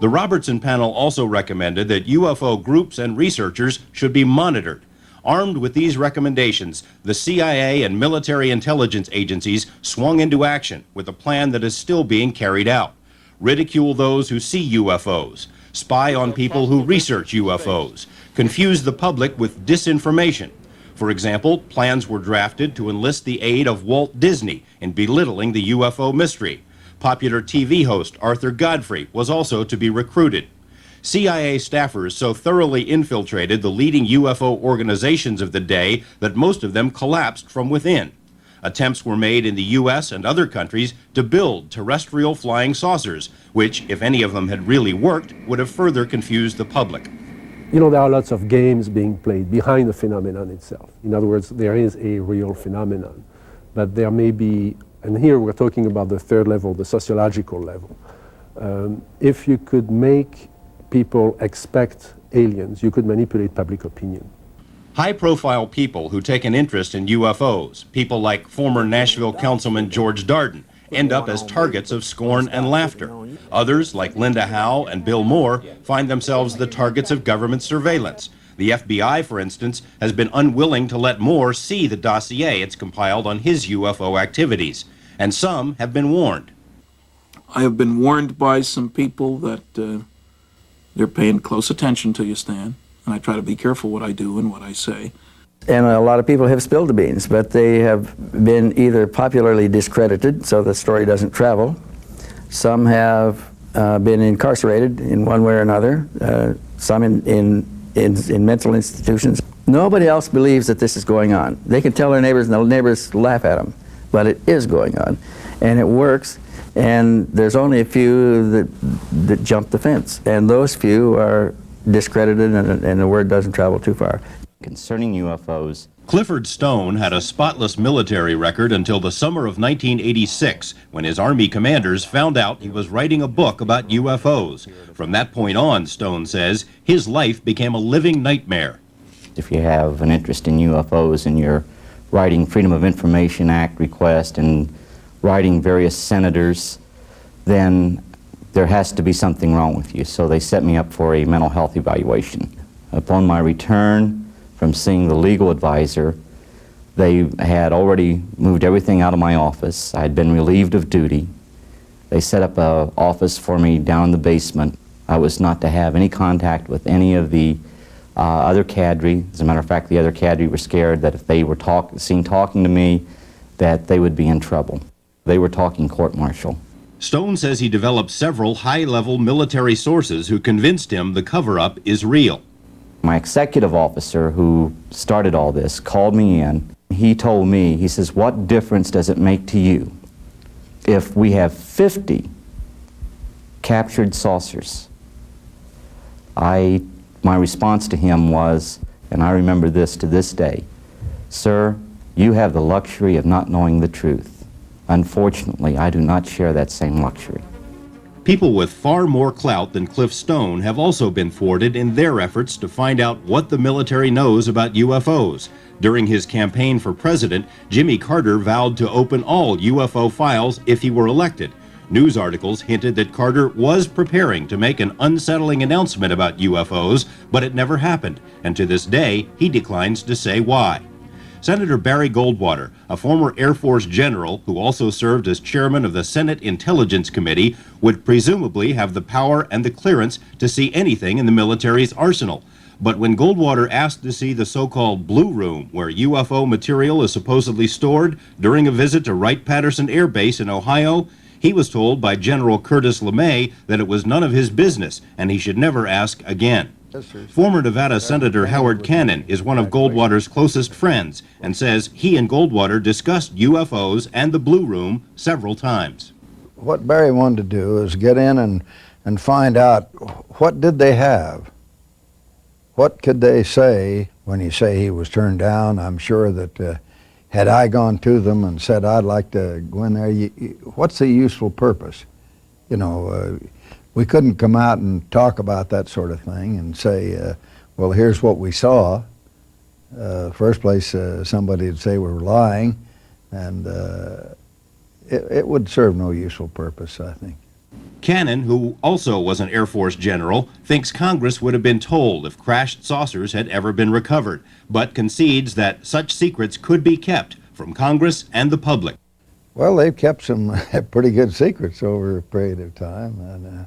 The Robertson panel also recommended that UFO groups and researchers should be monitored. Armed with these recommendations, the CIA and military intelligence agencies swung into action with a plan that is still being carried out. Ridicule those who see UFOs, spy on people who research UFOs, confuse the public with disinformation. For example, plans were drafted to enlist the aid of Walt Disney in belittling the UFO mystery. Popular TV host Arthur Godfrey was also to be recruited. CIA staffers so thoroughly infiltrated the leading UFO organizations of the day that most of them collapsed from within. Attempts were made in the U.S. and other countries to build terrestrial flying saucers, which, if any of them had really worked, would have further confused the public. You know, there are lots of games being played behind the phenomenon itself. In other words, there is a real phenomenon, but there may be and here we're talking about the third level, the sociological level. If you could make people expect aliens, you could manipulate public opinion. High-profile people who take an interest in UFOs, people like former Nashville Councilman George Darden, end up as targets of scorn and laughter. Others, like Linda Howe and Bill Moore, find themselves the targets of government surveillance. The FBI, for instance, has been unwilling to let Moore see the dossier it's compiled on his UFO activities, and some have been warned. I have been warned by some people that they're paying close attention to you, Stan, and I try to be careful what I do and what I say. And a lot of people have spilled the beans, but they have been either popularly discredited, so the story doesn't travel. Some have been incarcerated in one way or another, some in mental institutions. Nobody else believes that this is going on. They can tell their neighbors and the neighbors laugh at them, but it is going on, and it works, and there's only a few that jump the fence, and those few are discredited, and the word doesn't travel too far. Concerning UFOs, Clifford Stone had a spotless military record until the summer of 1986, when his Army commanders found out he was writing a book about UFOs. From that point on, Stone says, his life became a living nightmare. if you have an interest in UFOs and you're writing Freedom of Information Act request and writing various senators, then there has to be something wrong with you. So they set me up for a mental health evaluation. Upon my return from seeing the legal advisor, they had already moved everything out of my office. I had been relieved of duty. They set up an office for me down in the basement. I was not to have any contact with any of the other cadre. As a matter of fact, the other cadre were scared that if they were seen talking to me, that they would be in trouble. They were talking court-martial. Stone says he developed several high-level military sources who convinced him the cover-up is real. My executive officer, who started all this, called me in. He told me, he says, what difference does it make to you if we have 50 captured saucers? My response to him was, and I remember this to this day, sir, you have the luxury of not knowing the truth. Unfortunately, I do not share that same luxury. People with far more clout than Cliff Stone have also been thwarted in their efforts to find out what the military knows about UFOs. During his campaign for president, Jimmy Carter vowed to open all UFO files if he were elected. News articles hinted that Carter was preparing to make an unsettling announcement about UFOs, but it never happened, and to this day, he declines to say why. Senator Barry Goldwater, a former Air Force general who also served as chairman of the Senate Intelligence Committee, would presumably have the power and the clearance to see anything in the military's arsenal. But when Goldwater asked to see the so-called Blue Room, where UFO material is supposedly stored, during a visit to Wright-Patterson Air Base in Ohio, he was told by General Curtis LeMay that it was none of his business and he should never ask again. Former Nevada Senator Howard Cannon is one of Goldwater's closest friends and says he and Goldwater discussed UFOs and the Blue Room several times. What Barry wanted to do is get in and find out what did they have. What could they say when you say he was turned down? I'm sure that had I gone to them and said, I'd like to go in there, what's the useful purpose? You know, we couldn't come out and talk about that sort of thing and say, well, here's what we saw. First place, somebody would say we're lying, and it would serve no useful purpose, I think. Cannon, who also was an Air Force general, thinks Congress would have been told if crashed saucers had ever been recovered, but concedes that such secrets could be kept from Congress and the public. Well, they've kept some pretty good secrets over a period of time, and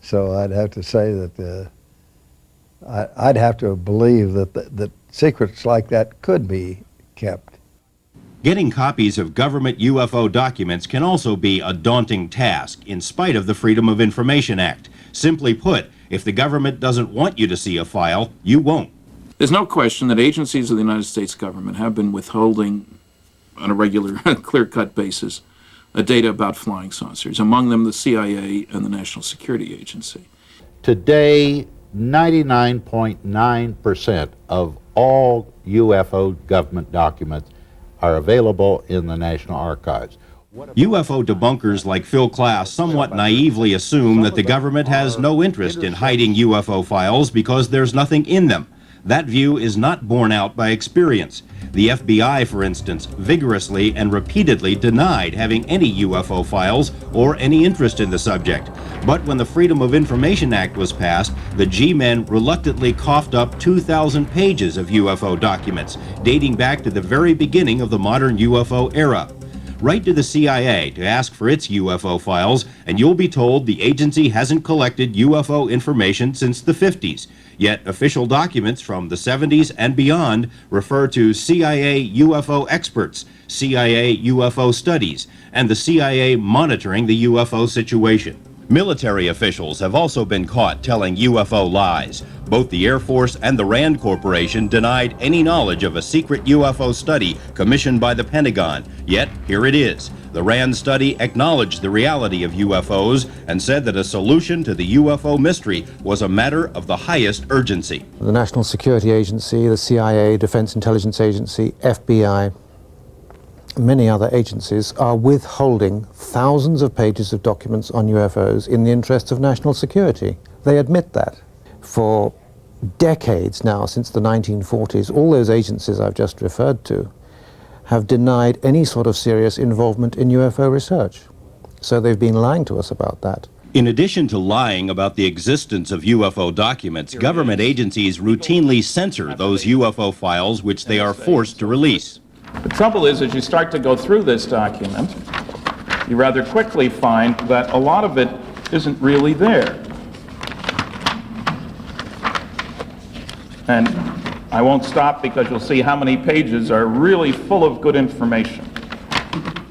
so I'd have to say that I'd have to believe that secrets like that could be kept. Getting copies of government UFO documents can also be a daunting task, in spite of the Freedom of Information Act. Simply put, if the government doesn't want you to see a file, you won't. There's no question that agencies of the United States government have been withholding, on a regular, clear-cut basis, data about flying saucers, among them the CIA and the National Security Agency. Today, 99.9% of all UFO government documents are available in the National Archives. UFO debunkers like Phil Klass somewhat naively assume that the government has no interest in hiding UFO files because there's nothing in them. That view is not borne out by experience. The FBI, for instance, vigorously and repeatedly denied having any UFO files or any interest in the subject. But when the Freedom of Information Act was passed, the G-men reluctantly coughed up 2,000 pages of UFO documents, dating back to the very beginning of the modern UFO era. Write to the CIA to ask for its UFO files, and you'll be told the agency hasn't collected UFO information since the 50s. Yet official documents from the 70s and beyond refer to CIA UFO experts, CIA UFO studies, and the CIA monitoring the UFO situation. Military officials have also been caught telling UFO lies. Both the Air Force and the RAND Corporation denied any knowledge of a secret UFO study commissioned by the Pentagon. Yet, here it is. The RAND study acknowledged the reality of UFOs and said that a solution to the UFO mystery was a matter of the highest urgency. The National Security Agency, the CIA, Defense Intelligence Agency, FBI, many other agencies are withholding thousands of pages of documents on UFOs in the interest of national security. They admit that. For decades now, since the 1940s, all those agencies I've just referred to have denied any sort of serious involvement in UFO research. So they've been lying to us about that. In addition to lying about the existence of UFO documents, government agencies routinely censor those UFO files which they are forced to release. The trouble is, as you start to go through this document, you rather quickly find that a lot of it isn't really there. And I won't stop because you'll see how many pages are really full of good information.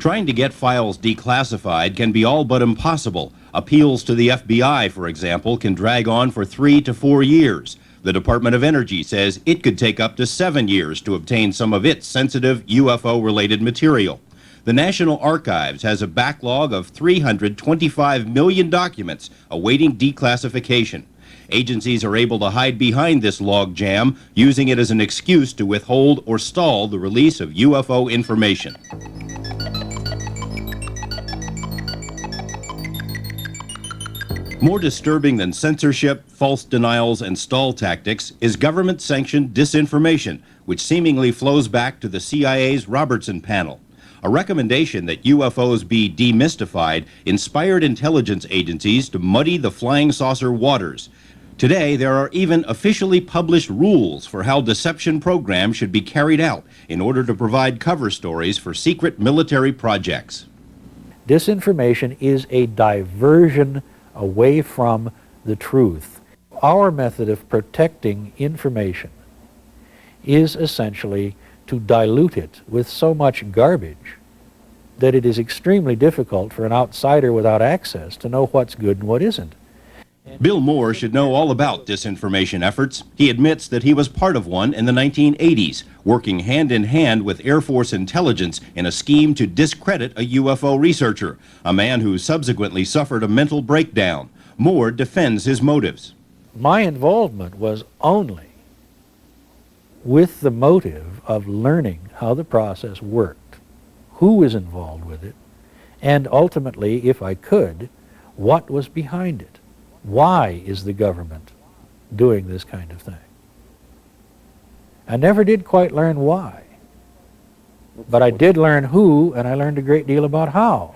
Trying to get files declassified can be all but impossible. Appeals to the FBI, for example, can drag on for 3 to 4 years. The Department of Energy says it could take up to 7 years to obtain some of its sensitive UFO-related material. The National Archives has a backlog of 325 million documents awaiting declassification. Agencies are able to hide behind this log jam, using it as an excuse to withhold or stall the release of UFO information. More disturbing than censorship, false denials, and stall tactics is government-sanctioned disinformation, which seemingly flows back to the CIA's Robertson panel. A recommendation that UFOs be demystified inspired intelligence agencies to muddy the flying saucer waters. Today, there are even officially published rules for how deception programs should be carried out in order to provide cover stories for secret military projects. Disinformation is a diversion away from the truth. Our method of protecting information is essentially to dilute it with so much garbage that it is extremely difficult for an outsider without access to know what's good and what isn't. Bill Moore should know all about disinformation efforts. He admits that he was part of one in the 1980s, working hand in hand with Air Force intelligence in a scheme to discredit a UFO researcher, a man who subsequently suffered a mental breakdown. Moore defends his motives. My involvement was only with the motive of learning how the process worked, who was involved with it, and ultimately, if I could, what was behind it. Why is the government doing this kind of thing? I never did quite learn why, but I did learn who, and I learned a great deal about how.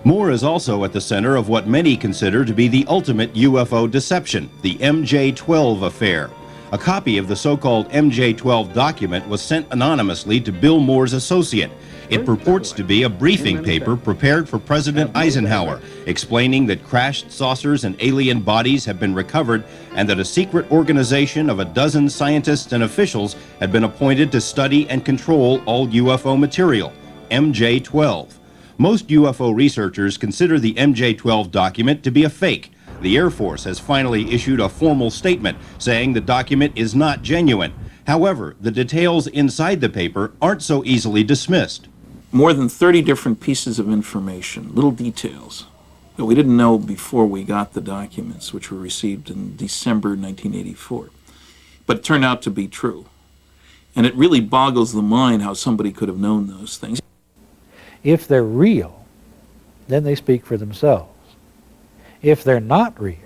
Moore is also at the center of what many consider to be the ultimate UFO deception, the MJ-12 affair. A copy of the so-called MJ-12 document was sent anonymously to Bill Moore's associate. It purports to be a briefing paper prepared for President Eisenhower, explaining that crashed saucers and alien bodies have been recovered and that a secret organization of a dozen scientists and officials had been appointed to study and control all UFO material, MJ-12. Most UFO researchers consider the MJ-12 document to be a fake. The Air Force has finally issued a formal statement saying the document is not genuine. However, the details inside the paper aren't so easily dismissed. More than 30 different pieces of information, little details that we didn't know before we got the documents, which were received in December 1984. But it turned out to be true. And it really boggles the mind how somebody could have known those things. If they're real, then they speak for themselves. If they're not real,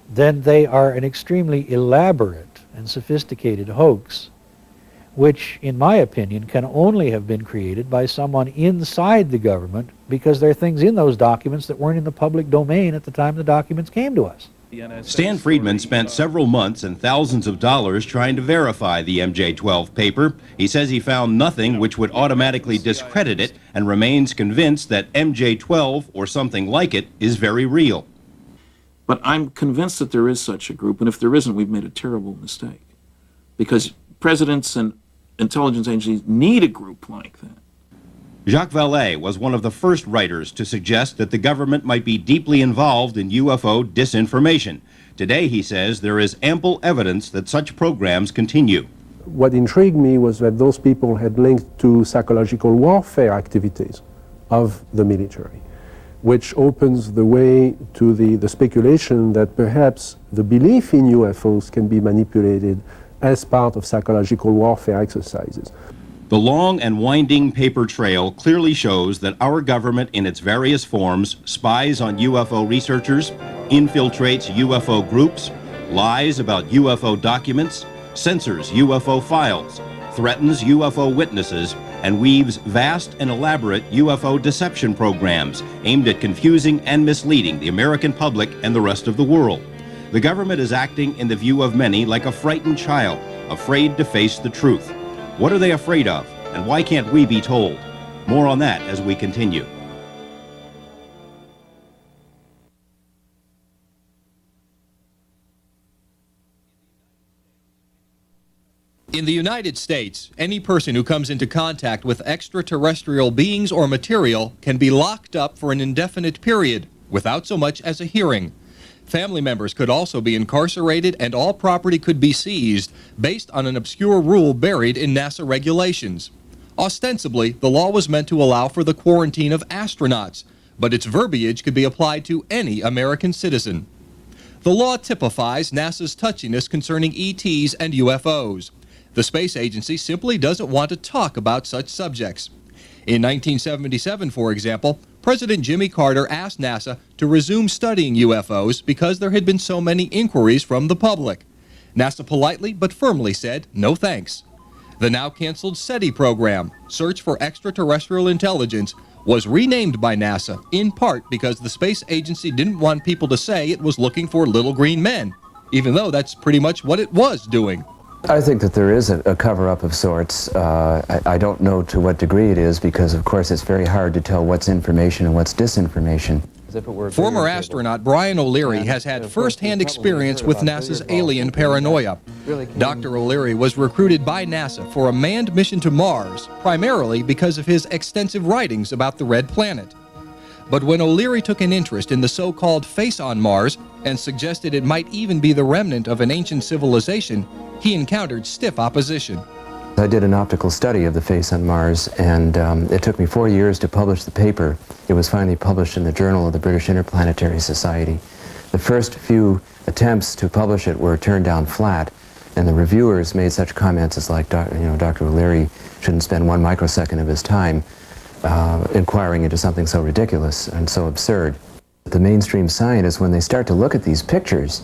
then they are an extremely elaborate and sophisticated hoax, which, in my opinion, can only have been created by someone inside the government, because there are things in those documents that weren't in the public domain at the time the documents came to us. Stan Friedman spent several months and thousands of dollars trying to verify the MJ-12 paper. He says he found nothing which would automatically discredit it and remains convinced that MJ-12, or something like it, is very real. But I'm convinced that there is such a group, and if there isn't, we've made a terrible mistake. Because presidents and intelligence agencies need a group like that. Jacques Vallée was one of the first writers to suggest that the government might be deeply involved in UFO disinformation. Today, he says, there is ample evidence that such programs continue. What intrigued me was that those people had linked to psychological warfare activities of the military, which opens the way to the speculation that perhaps the belief in UFOs can be manipulated as part of psychological warfare exercises. The long and winding paper trail clearly shows that our government in its various forms spies on UFO researchers, infiltrates UFO groups, lies about UFO documents, censors UFO files, threatens UFO witnesses, and weaves vast and elaborate UFO deception programs aimed at confusing and misleading the American public and the rest of the world. The government is acting, in the view of many, like a frightened child, afraid to face the truth. What are they afraid of, and why can't we be told? More on that as we continue. In the United States, any person who comes into contact with extraterrestrial beings or material can be locked up for an indefinite period without so much as a hearing. Family members could also be incarcerated, and all property could be seized based on an obscure rule buried in NASA regulations. Ostensibly, the law was meant to allow for the quarantine of astronauts, but its verbiage could be applied to any American citizen. The law typifies NASA's touchiness concerning ETs and UFOs. The space agency simply doesn't want to talk about such subjects. In 1977, for example, President Jimmy Carter asked NASA to resume studying UFOs because there had been so many inquiries from the public. NASA politely but firmly said, no thanks. The now canceled SETI program, Search for Extraterrestrial Intelligence, was renamed by NASA in part because the space agency didn't want people to say it was looking for little green men, even though that's pretty much what it was doing. I think that there is a cover-up of sorts. I don't know to what degree it is, because of course it's very hard to tell what's information and what's disinformation. Former astronaut Brian O'Leary has had first-hand experience with NASA's alien paranoia. Dr. O'Leary was recruited by NASA for a manned mission to Mars, primarily because of his extensive writings about the Red Planet. But when O'Leary took an interest in the so-called face on Mars and suggested it might even be the remnant of an ancient civilization, he encountered stiff opposition. I did an optical study of the face on Mars, and it took me 4 years to publish the paper. It was finally published in the Journal of the British Interplanetary Society. The first few attempts to publish it were turned down flat, and the reviewers made such comments as like, Dr. O'Leary shouldn't spend 1 microsecond of his time inquiring into something so ridiculous and so absurd. The mainstream scientists, when they start to look at these pictures,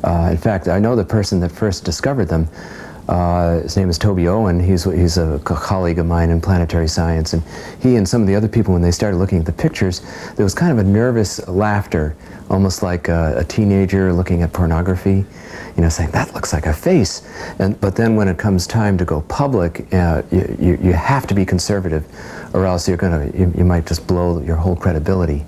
in fact, I know the person that first discovered them. His name is Toby Owen. He's a colleague of mine in planetary science, and he and some of the other people, when they started looking at the pictures, there was kind of a nervous laughter, almost like a teenager looking at pornography, saying, that looks like a face. But then when it comes time to go public, you have to be conservative, or else you might just blow your whole credibility.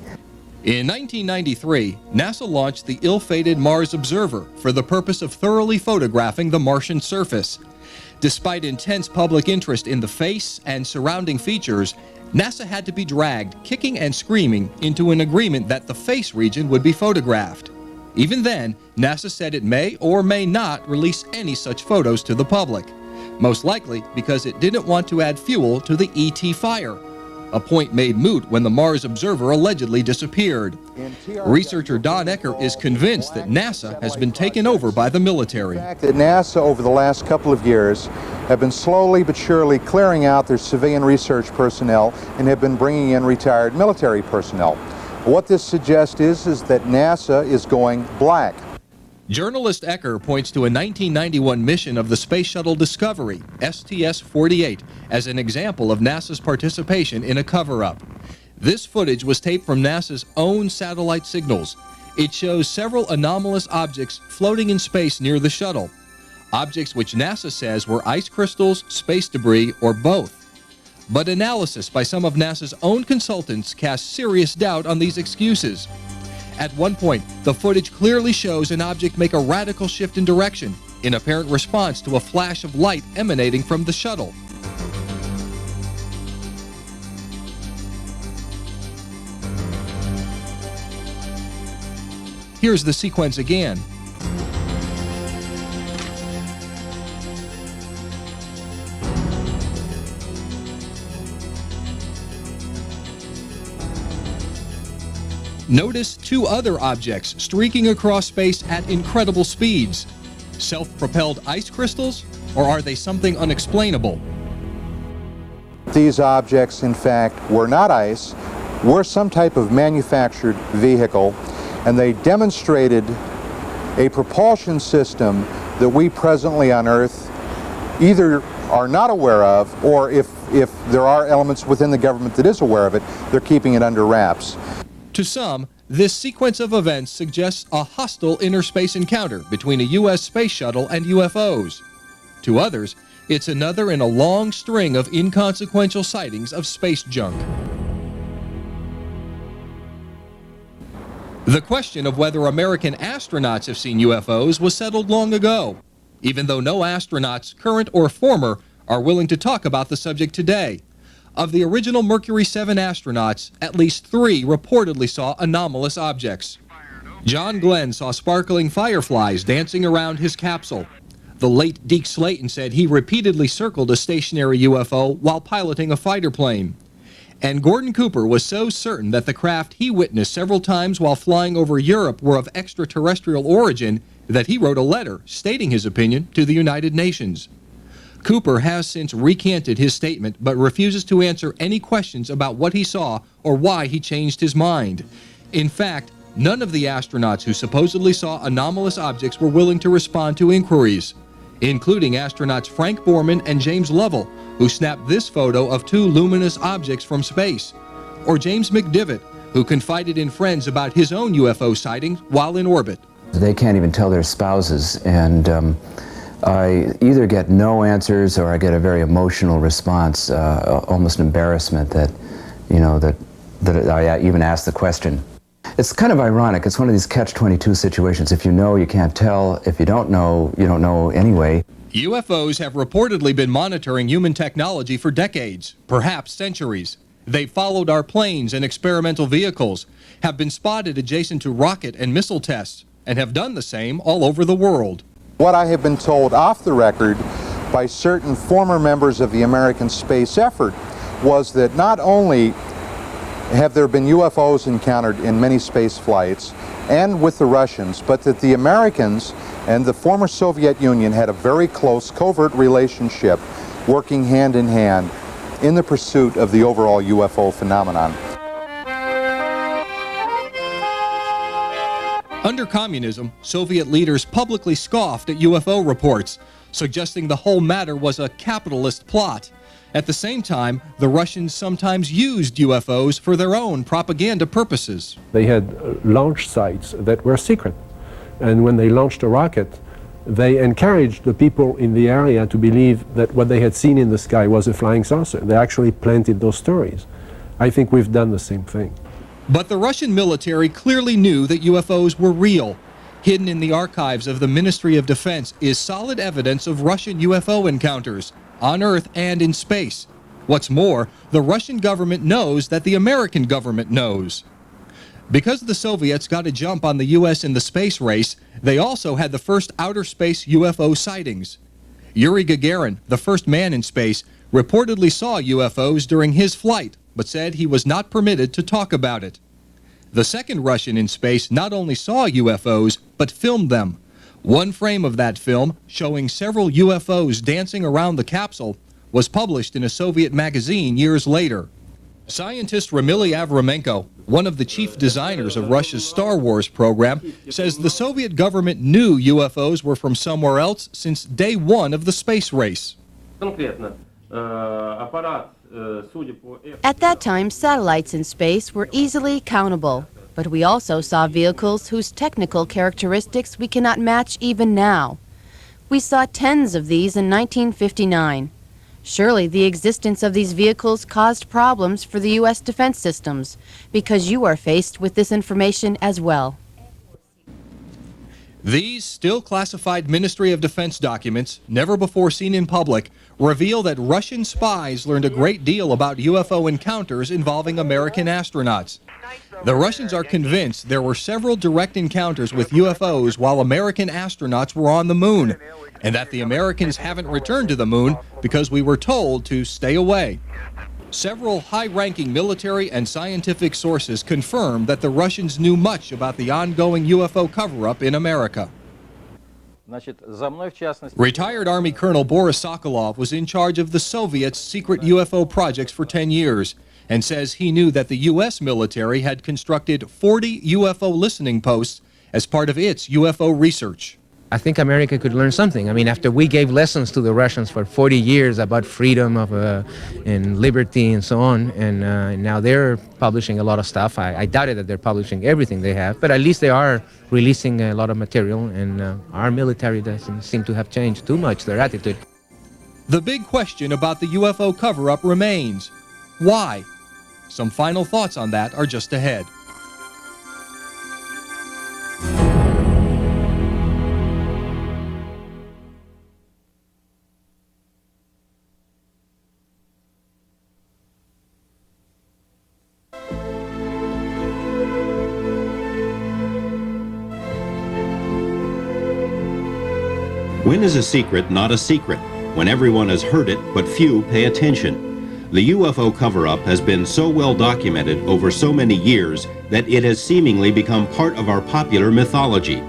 In 1993, NASA launched the ill-fated Mars Observer for the purpose of thoroughly photographing the Martian surface. Despite intense public interest in the face and surrounding features, NASA had to be dragged, kicking and screaming, into an agreement that the face region would be photographed. Even then, NASA said it may or may not release any such photos to the public, most likely because it didn't want to add fuel to the ET fire, a point made moot when the Mars Observer allegedly disappeared. Researcher Don Ecker is convinced that NASA has been taken over by the military. The fact that NASA over the last couple of years have been slowly but surely clearing out their civilian research personnel and have been bringing in retired military personnel. What this suggests is that NASA is going black. Journalist Ecker points to a 1991 mission of the Space Shuttle Discovery, STS-48, as an example of NASA's participation in a cover-up. This footage was taped from NASA's own satellite signals. It shows several anomalous objects floating in space near the shuttle. Objects which NASA says were ice crystals, space debris, or both. But analysis by some of NASA's own consultants casts serious doubt on these excuses. At one point, the footage clearly shows an object make a radical shift in direction, in apparent response to a flash of light emanating from the shuttle. Here's the sequence again. Notice two other objects streaking across space at incredible speeds. Self-propelled ice crystals, or are they something unexplainable? These objects, in fact, were not ice, were some type of manufactured vehicle, and they demonstrated a propulsion system that we presently on Earth either are not aware of, or if there are elements within the government that is aware of it, they're keeping it under wraps. To some, this sequence of events suggests a hostile inner space encounter between a U.S. space shuttle and UFOs. To others, it's another in a long string of inconsequential sightings of space junk. The question of whether American astronauts have seen UFOs was settled long ago, even though no astronauts, current or former, are willing to talk about the subject today. Of the original Mercury 7 astronauts, at least 3 reportedly saw anomalous objects. John Glenn saw sparkling fireflies dancing around his capsule. The late Deke Slayton said he repeatedly circled a stationary UFO while piloting a fighter plane. And Gordon Cooper was so certain that the craft he witnessed several times while flying over Europe were of extraterrestrial origin that he wrote a letter stating his opinion to the United Nations. Cooper has since recanted his statement but refuses to answer any questions about what he saw or why he changed his mind. In fact, none of the astronauts who supposedly saw anomalous objects were willing to respond to inquiries, including astronauts Frank Borman and James Lovell, who snapped this photo of 2 luminous objects from space, or James McDivitt, who confided in friends about his own UFO sightings while in orbit. They can't even tell their spouses, and I either get no answers or I get a very emotional response, almost embarrassment that, you know, that I even ask the question. It's kind of ironic. It's one of these catch-22 situations. If you know, you can't tell. If you don't know anyway. UFOs have reportedly been monitoring human technology for decades, perhaps centuries. They've followed our planes and experimental vehicles, have been spotted adjacent to rocket and missile tests, and have done the same all over the world. What I have been told off the record by certain former members of the American space effort was that not only have there been UFOs encountered in many space flights and with the Russians, but that the Americans and the former Soviet Union had a very close covert relationship, working hand in hand in the pursuit of the overall UFO phenomenon. Under communism, Soviet leaders publicly scoffed at UFO reports, suggesting the whole matter was a capitalist plot. At the same time, the Russians sometimes used UFOs for their own propaganda purposes. They had launch sites that were secret, and when they launched a rocket, they encouraged the people in the area to believe that what they had seen in the sky was a flying saucer. They actually planted those stories. I think we've done the same thing. But the Russian military clearly knew that UFOs were real. Hidden in the archives of the Ministry of Defense is solid evidence of Russian UFO encounters, on Earth and in space. What's more, the Russian government knows that the American government knows. Because the Soviets got a jump on the U.S. in the space race, they also had the first outer space UFO sightings. Yuri Gagarin, the first man in space, reportedly saw UFOs during his flight, but said he was not permitted to talk about it. The second Russian in space not only saw UFOs, but filmed them. One frame of that film, showing several UFOs dancing around the capsule, was published in a Soviet magazine years later. Scientist Ramily Avramenko, one of the chief designers of Russia's Star Wars program, says the Soviet government knew UFOs were from somewhere else since day one of the space race. At that time, satellites in space were easily countable, but we also saw vehicles whose technical characteristics we cannot match even now. We saw tens of these in 1959. Surely the existence of these vehicles caused problems for the U.S. defense systems, because you are faced with this information as well. These still classified Ministry of Defense documents, never before seen in public, reveal that Russian spies learned a great deal about UFO encounters involving American astronauts. The Russians are convinced there were several direct encounters with UFOs while American astronauts were on the moon, and that the Americans haven't returned to the moon because we were told to stay away. Several high-ranking military and scientific sources confirm that the Russians knew much about the ongoing UFO cover-up in America. Retired Army Colonel Boris Sokolov was in charge of the Soviets' secret UFO projects for 10 years and says he knew that the U.S. military had constructed 40 UFO listening posts as part of its UFO research. I think America could learn something. I mean, after we gave lessons to the Russians for 40 years about freedom and liberty and so on, and now they're publishing a lot of stuff. I doubted that they're publishing everything they have, but at least they are releasing a lot of material, and our military doesn't seem to have changed too much, their attitude. The big question about the UFO cover-up remains. Why? Some final thoughts on that are just ahead. When is a secret not a secret? When everyone has heard it, but few pay attention. The UFO cover-up has been so well documented over so many years that it has seemingly become part of our popular mythology.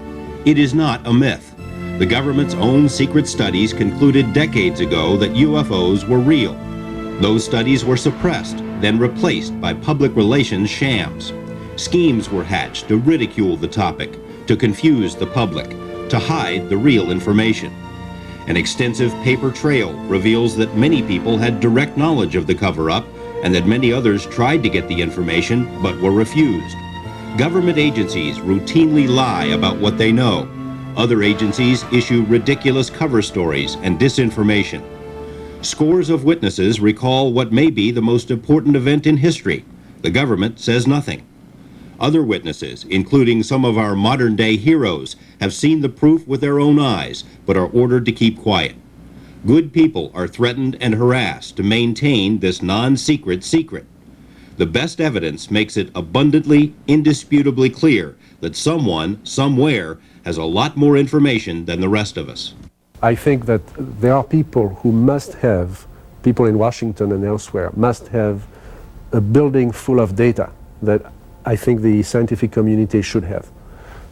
It is not a myth. The government's own secret studies concluded decades ago that UFOs were real. Those studies were suppressed, then replaced by public relations shams. Schemes were hatched to ridicule the topic, to confuse the public, to hide the real information. An extensive paper trail reveals that many people had direct knowledge of the cover-up and that many others tried to get the information but were refused. Government agencies routinely lie about what they know. Other agencies issue ridiculous cover stories and disinformation. Scores of witnesses recall what may be the most important event in history. The government says nothing. Other witnesses, including some of our modern-day heroes, have seen the proof with their own eyes, but are ordered to keep quiet. Good people are threatened and harassed to maintain this non-secret secret. The best evidence makes it abundantly, indisputably clear that someone, somewhere, has a lot more information than the rest of us. I think that there are people who must have, people in Washington and elsewhere, must have a building full of data that I think the scientific community should have.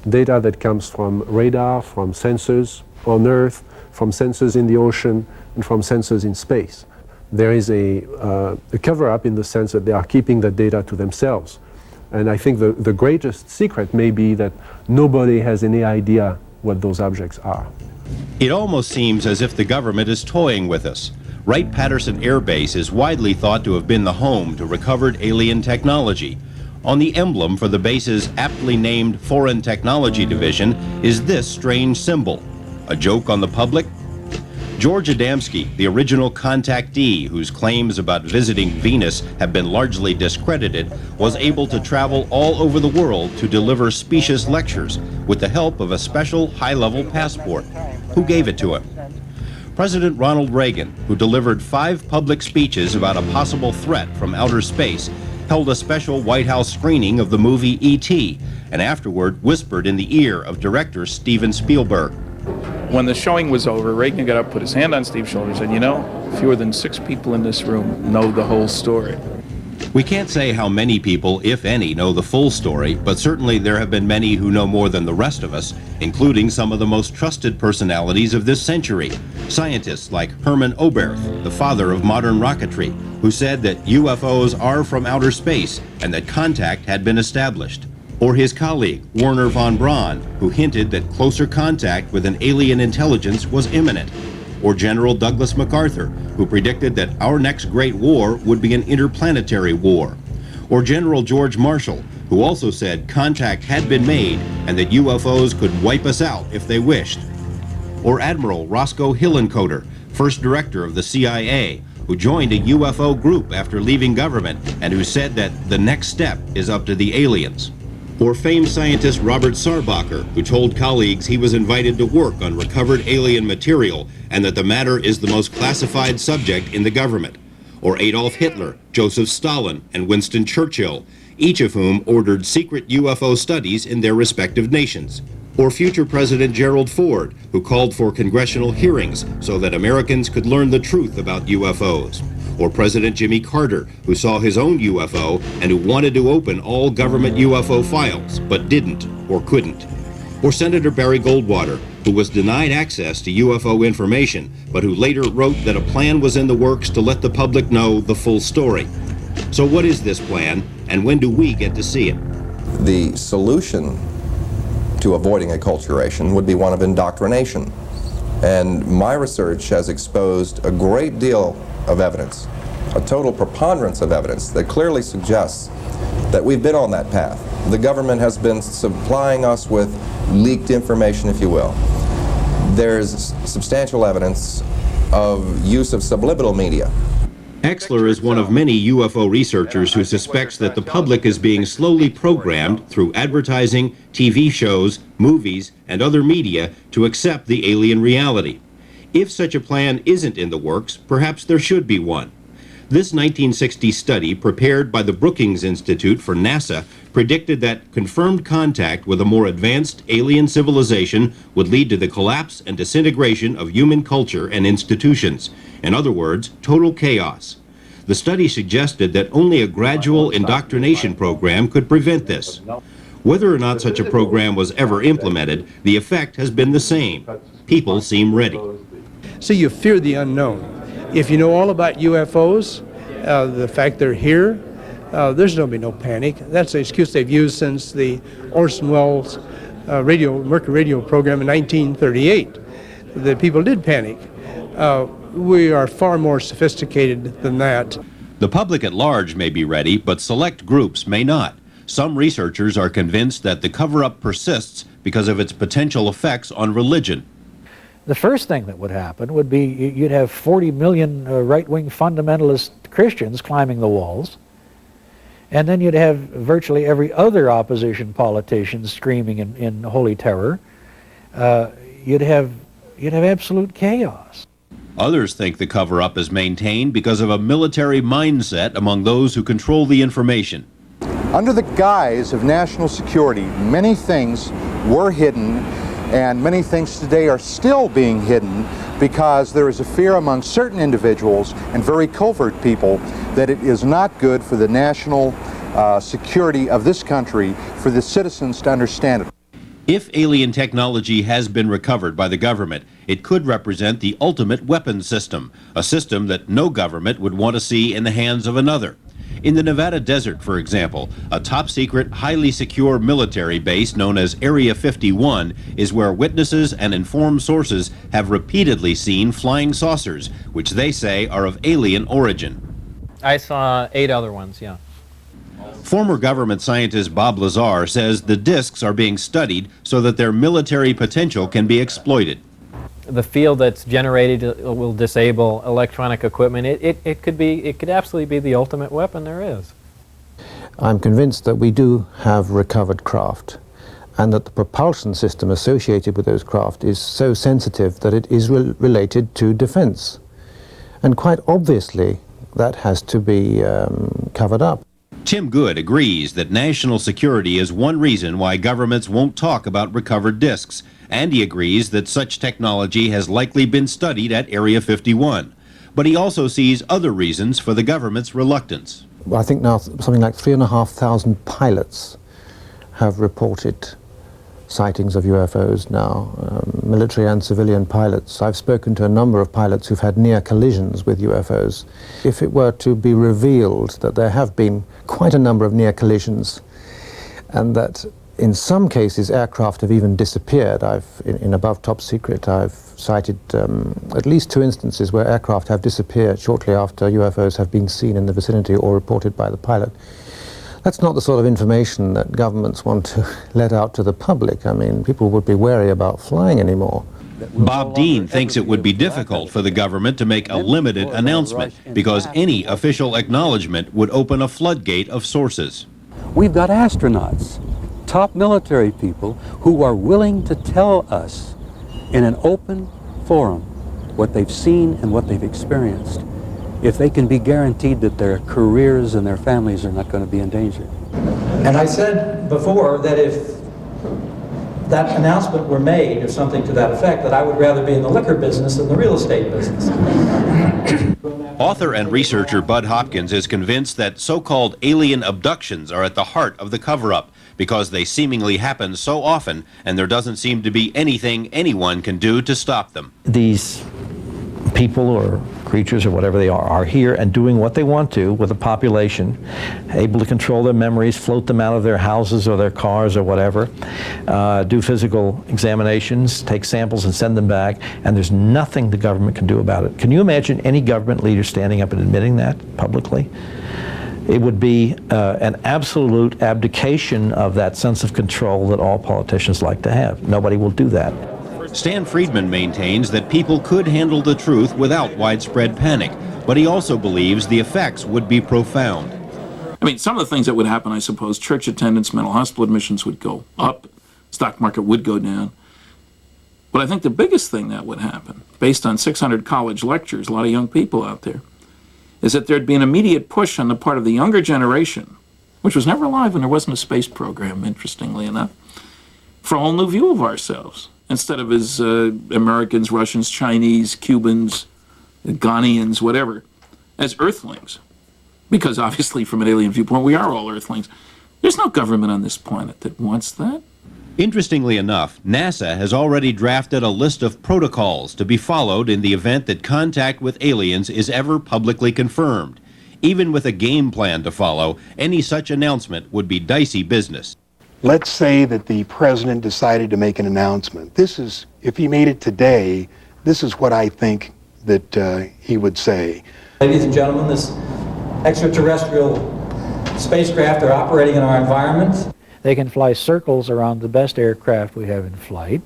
Data that comes from radar, from sensors on Earth, from sensors in the ocean, and from sensors in space. There is a cover-up in the sense that they are keeping the data to themselves. And I think the greatest secret may be that nobody has any idea what those objects are. It almost seems as if the government is toying with us. Wright-Patterson Air Base is widely thought to have been the home to recovered alien technology. On the emblem for the base's aptly named Foreign Technology Division is this strange symbol. A joke on the public? George Adamski, the original contactee whose claims about visiting Venus have been largely discredited, was able to travel all over the world to deliver specious lectures with the help of a special high-level passport. Who gave it to him? President Ronald Reagan, who delivered 5 public speeches about a possible threat from outer space, held a special White House screening of the movie E.T. and afterward whispered in the ear of director Steven Spielberg. When the showing was over, Reagan got up, put his hand on Steve's shoulder and said, "You know, fewer than 6 people in this room know the whole story." We can't say how many people, if any, know the full story, but certainly there have been many who know more than the rest of us, including some of the most trusted personalities of this century. Scientists like Hermann Oberth, the father of modern rocketry, who said that UFOs are from outer space and that contact had been established. Or his colleague, Werner von Braun, who hinted that closer contact with an alien intelligence was imminent. Or General Douglas MacArthur, who predicted that our next great war would be an interplanetary war. Or General George Marshall, who also said contact had been made and that UFOs could wipe us out if they wished. Or Admiral Roscoe Hillenkoetter, first director of the CIA, who joined a UFO group after leaving government and who said that the next step is up to the aliens. Or famed scientist Robert Sarbacher, who told colleagues he was invited to work on recovered alien material and that the matter is the most classified subject in the government. Or Adolf Hitler, Joseph Stalin, and Winston Churchill, each of whom ordered secret UFO studies in their respective nations. Or future President Gerald Ford, who called for congressional hearings so that Americans could learn the truth about UFOs. Or President Jimmy Carter, who saw his own UFO and who wanted to open all government UFO files, but didn't or couldn't. Or Senator Barry Goldwater, who was denied access to UFO information, but who later wrote that a plan was in the works to let the public know the full story. So what is this plan, and when do we get to see it? The solution to avoiding acculturation would be one of indoctrination. And my research has exposed a great deal of evidence, a total preponderance of evidence that clearly suggests that we've been on that path. The government has been supplying us with leaked information, if you will. There's substantial evidence of use of subliminal media. Exler is one of many UFO researchers who suspects that the public is being slowly programmed through advertising, TV shows, movies, and other media to accept the alien reality. If such a plan isn't in the works, perhaps there should be one. This 1960 study, prepared by the Brookings Institute for NASA, predicted that confirmed contact with a more advanced alien civilization would lead to the collapse and disintegration of human culture and institutions. In other words, total chaos. The study suggested that only a gradual indoctrination program could prevent this. Whether or not such a program was ever implemented, the effect has been the same. People seem ready. So you fear the unknown. If you know all about UFOs, the fact they're here, there's going to be no panic. That's the excuse they've used since the Orson Welles Mercury radio program in 1938. The people did panic. We are far more sophisticated than that. The public at large may be ready, but select groups may not. Some researchers are convinced that the cover-up persists because of its potential effects on religion. The first thing that would happen would be you'd have 40 million right-wing fundamentalist Christians climbing the walls, and then you'd have virtually every other opposition politician screaming in holy terror. You'd have absolute chaos. Others think the cover-up is maintained because of a military mindset among those who control the information. Under the guise of national security, many things were hidden, and many things today are still being hidden because there is a fear among certain individuals and very covert people that it is not good for the national security of this country for the citizens to understand it. If alien technology has been recovered by the government, it could represent the ultimate weapons system, a system that no government would want to see in the hands of another. In the Nevada desert, for example, a top-secret, highly secure military base known as Area 51 is where witnesses and informed sources have repeatedly seen flying saucers, which they say are of alien origin. I saw 8 other ones, yeah. Former government scientist Bob Lazar says the discs are being studied so that their military potential can be exploited. The field that's generated will disable electronic equipment. It could absolutely be the ultimate weapon there is. I'm convinced that we do have recovered craft, and that the propulsion system associated with those craft is so sensitive that it is related to defense. And quite obviously, that has to be covered up. Tim Good agrees that national security is one reason why governments won't talk about recovered discs, and he agrees that such technology has likely been studied at Area 51. But he also sees other reasons for the government's reluctance. I think now something like 3,500 pilots have reported sightings of UFOs now, military and civilian pilots. I've spoken to a number of pilots who've had near collisions with UFOs. If it were to be revealed that there have been quite a number of near collisions, and that in some cases aircraft have even disappeared, in above top secret, I've cited at least 2 instances where aircraft have disappeared shortly after UFOs have been seen in the vicinity or reported by the pilot. That's not the sort of information that governments want to let out to the public. I mean, people would be wary about flying anymore. Bob Dean thinks it would be difficult for the government to make a limited announcement because any official acknowledgement would open a floodgate of sources. We've got astronauts, top military people, who are willing to tell us in an open forum what they've seen and what they've experienced, if they can be guaranteed that their careers and their families are not going to be in danger. And I said before that if that announcement were made, or something to that effect, that I would rather be in the liquor business than the real estate business. Author and researcher Bud Hopkins is convinced that so-called alien abductions are at the heart of the cover-up because they seemingly happen so often and there doesn't seem to be anything anyone can do to stop them. These people or creatures or whatever they are here and doing what they want to with the population, able to control their memories, float them out of their houses or their cars or whatever, do physical examinations, take samples and send them back, and there's nothing the government can do about it. Can you imagine any government leader standing up and admitting that publicly? It would be an absolute abdication of that sense of control that all politicians like to have. Nobody will do that. Stan Friedman maintains that people could handle the truth without widespread panic, but he also believes the effects would be profound. I mean, some of the things that would happen, I suppose, church attendance, mental hospital admissions would go up, stock market would go down. But I think the biggest thing that would happen, based on 600 college lectures, a lot of young people out there, is that there'd be an immediate push on the part of the younger generation, which was never alive when there wasn't a space program, interestingly enough, for a whole new view of ourselves. Instead of as Americans, Russians, Chinese, Cubans, Ghanaians, whatever, as Earthlings. Because obviously from an alien viewpoint, we are all Earthlings. There's no government on this planet that wants that. Interestingly enough, NASA has already drafted a list of protocols to be followed in the event that contact with aliens is ever publicly confirmed. Even with a game plan to follow, any such announcement would be dicey business. Let's say that the president decided to make an announcement. This is, if he made it today, this is what I think that he would say. Ladies and gentlemen, this extraterrestrial spacecraft are operating in our environment. They can fly circles around the best aircraft we have in flight.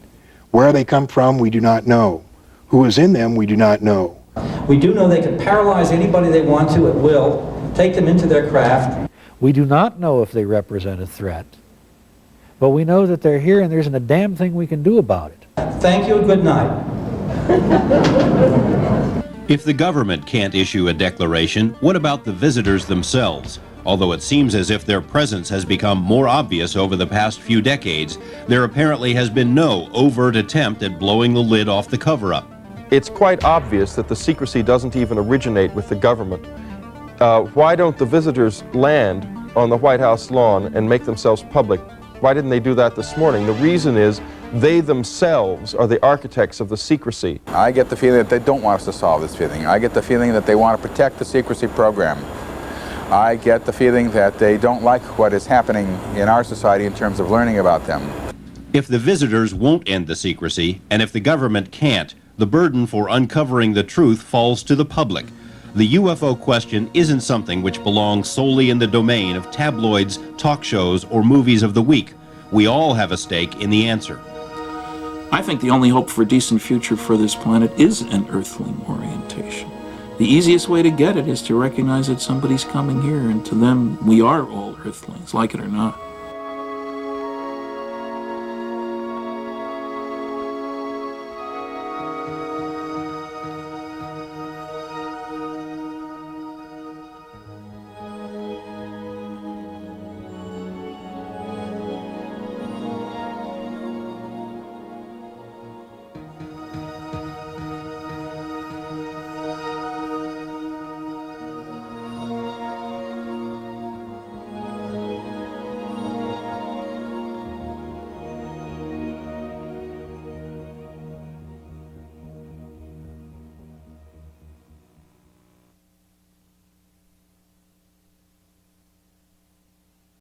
Where they come from, we do not know. Who is in them, we do not know. We do know they can paralyze anybody they want to at will, take them into their craft. We do not know if they represent a threat, but we know that they're here and there isn't a damn thing we can do about it. Thank you and good night. If the government can't issue a declaration, what about the visitors themselves? Although it seems as if their presence has become more obvious over the past few decades, there apparently has been no overt attempt at blowing the lid off the cover-up. It's quite obvious that the secrecy doesn't even originate with the government. Why don't the visitors land on the White House lawn and make themselves public? Why didn't they do that this morning? The reason is they themselves are the architects of the secrecy. I get the feeling that they don't want us to solve this feeling. I get the feeling that they want to protect the secrecy program. I get the feeling that they don't like what is happening in our society in terms of learning about them. If the visitors won't end the secrecy, and if the government can't, the burden for uncovering the truth falls to the public. The UFO question isn't something which belongs solely in the domain of tabloids, talk shows, or movies of the week. We all have a stake in the answer. I think the only hope for a decent future for this planet is an Earthling orientation. The easiest way to get it is to recognize that somebody's coming here, and to them, we are all Earthlings, like it or not.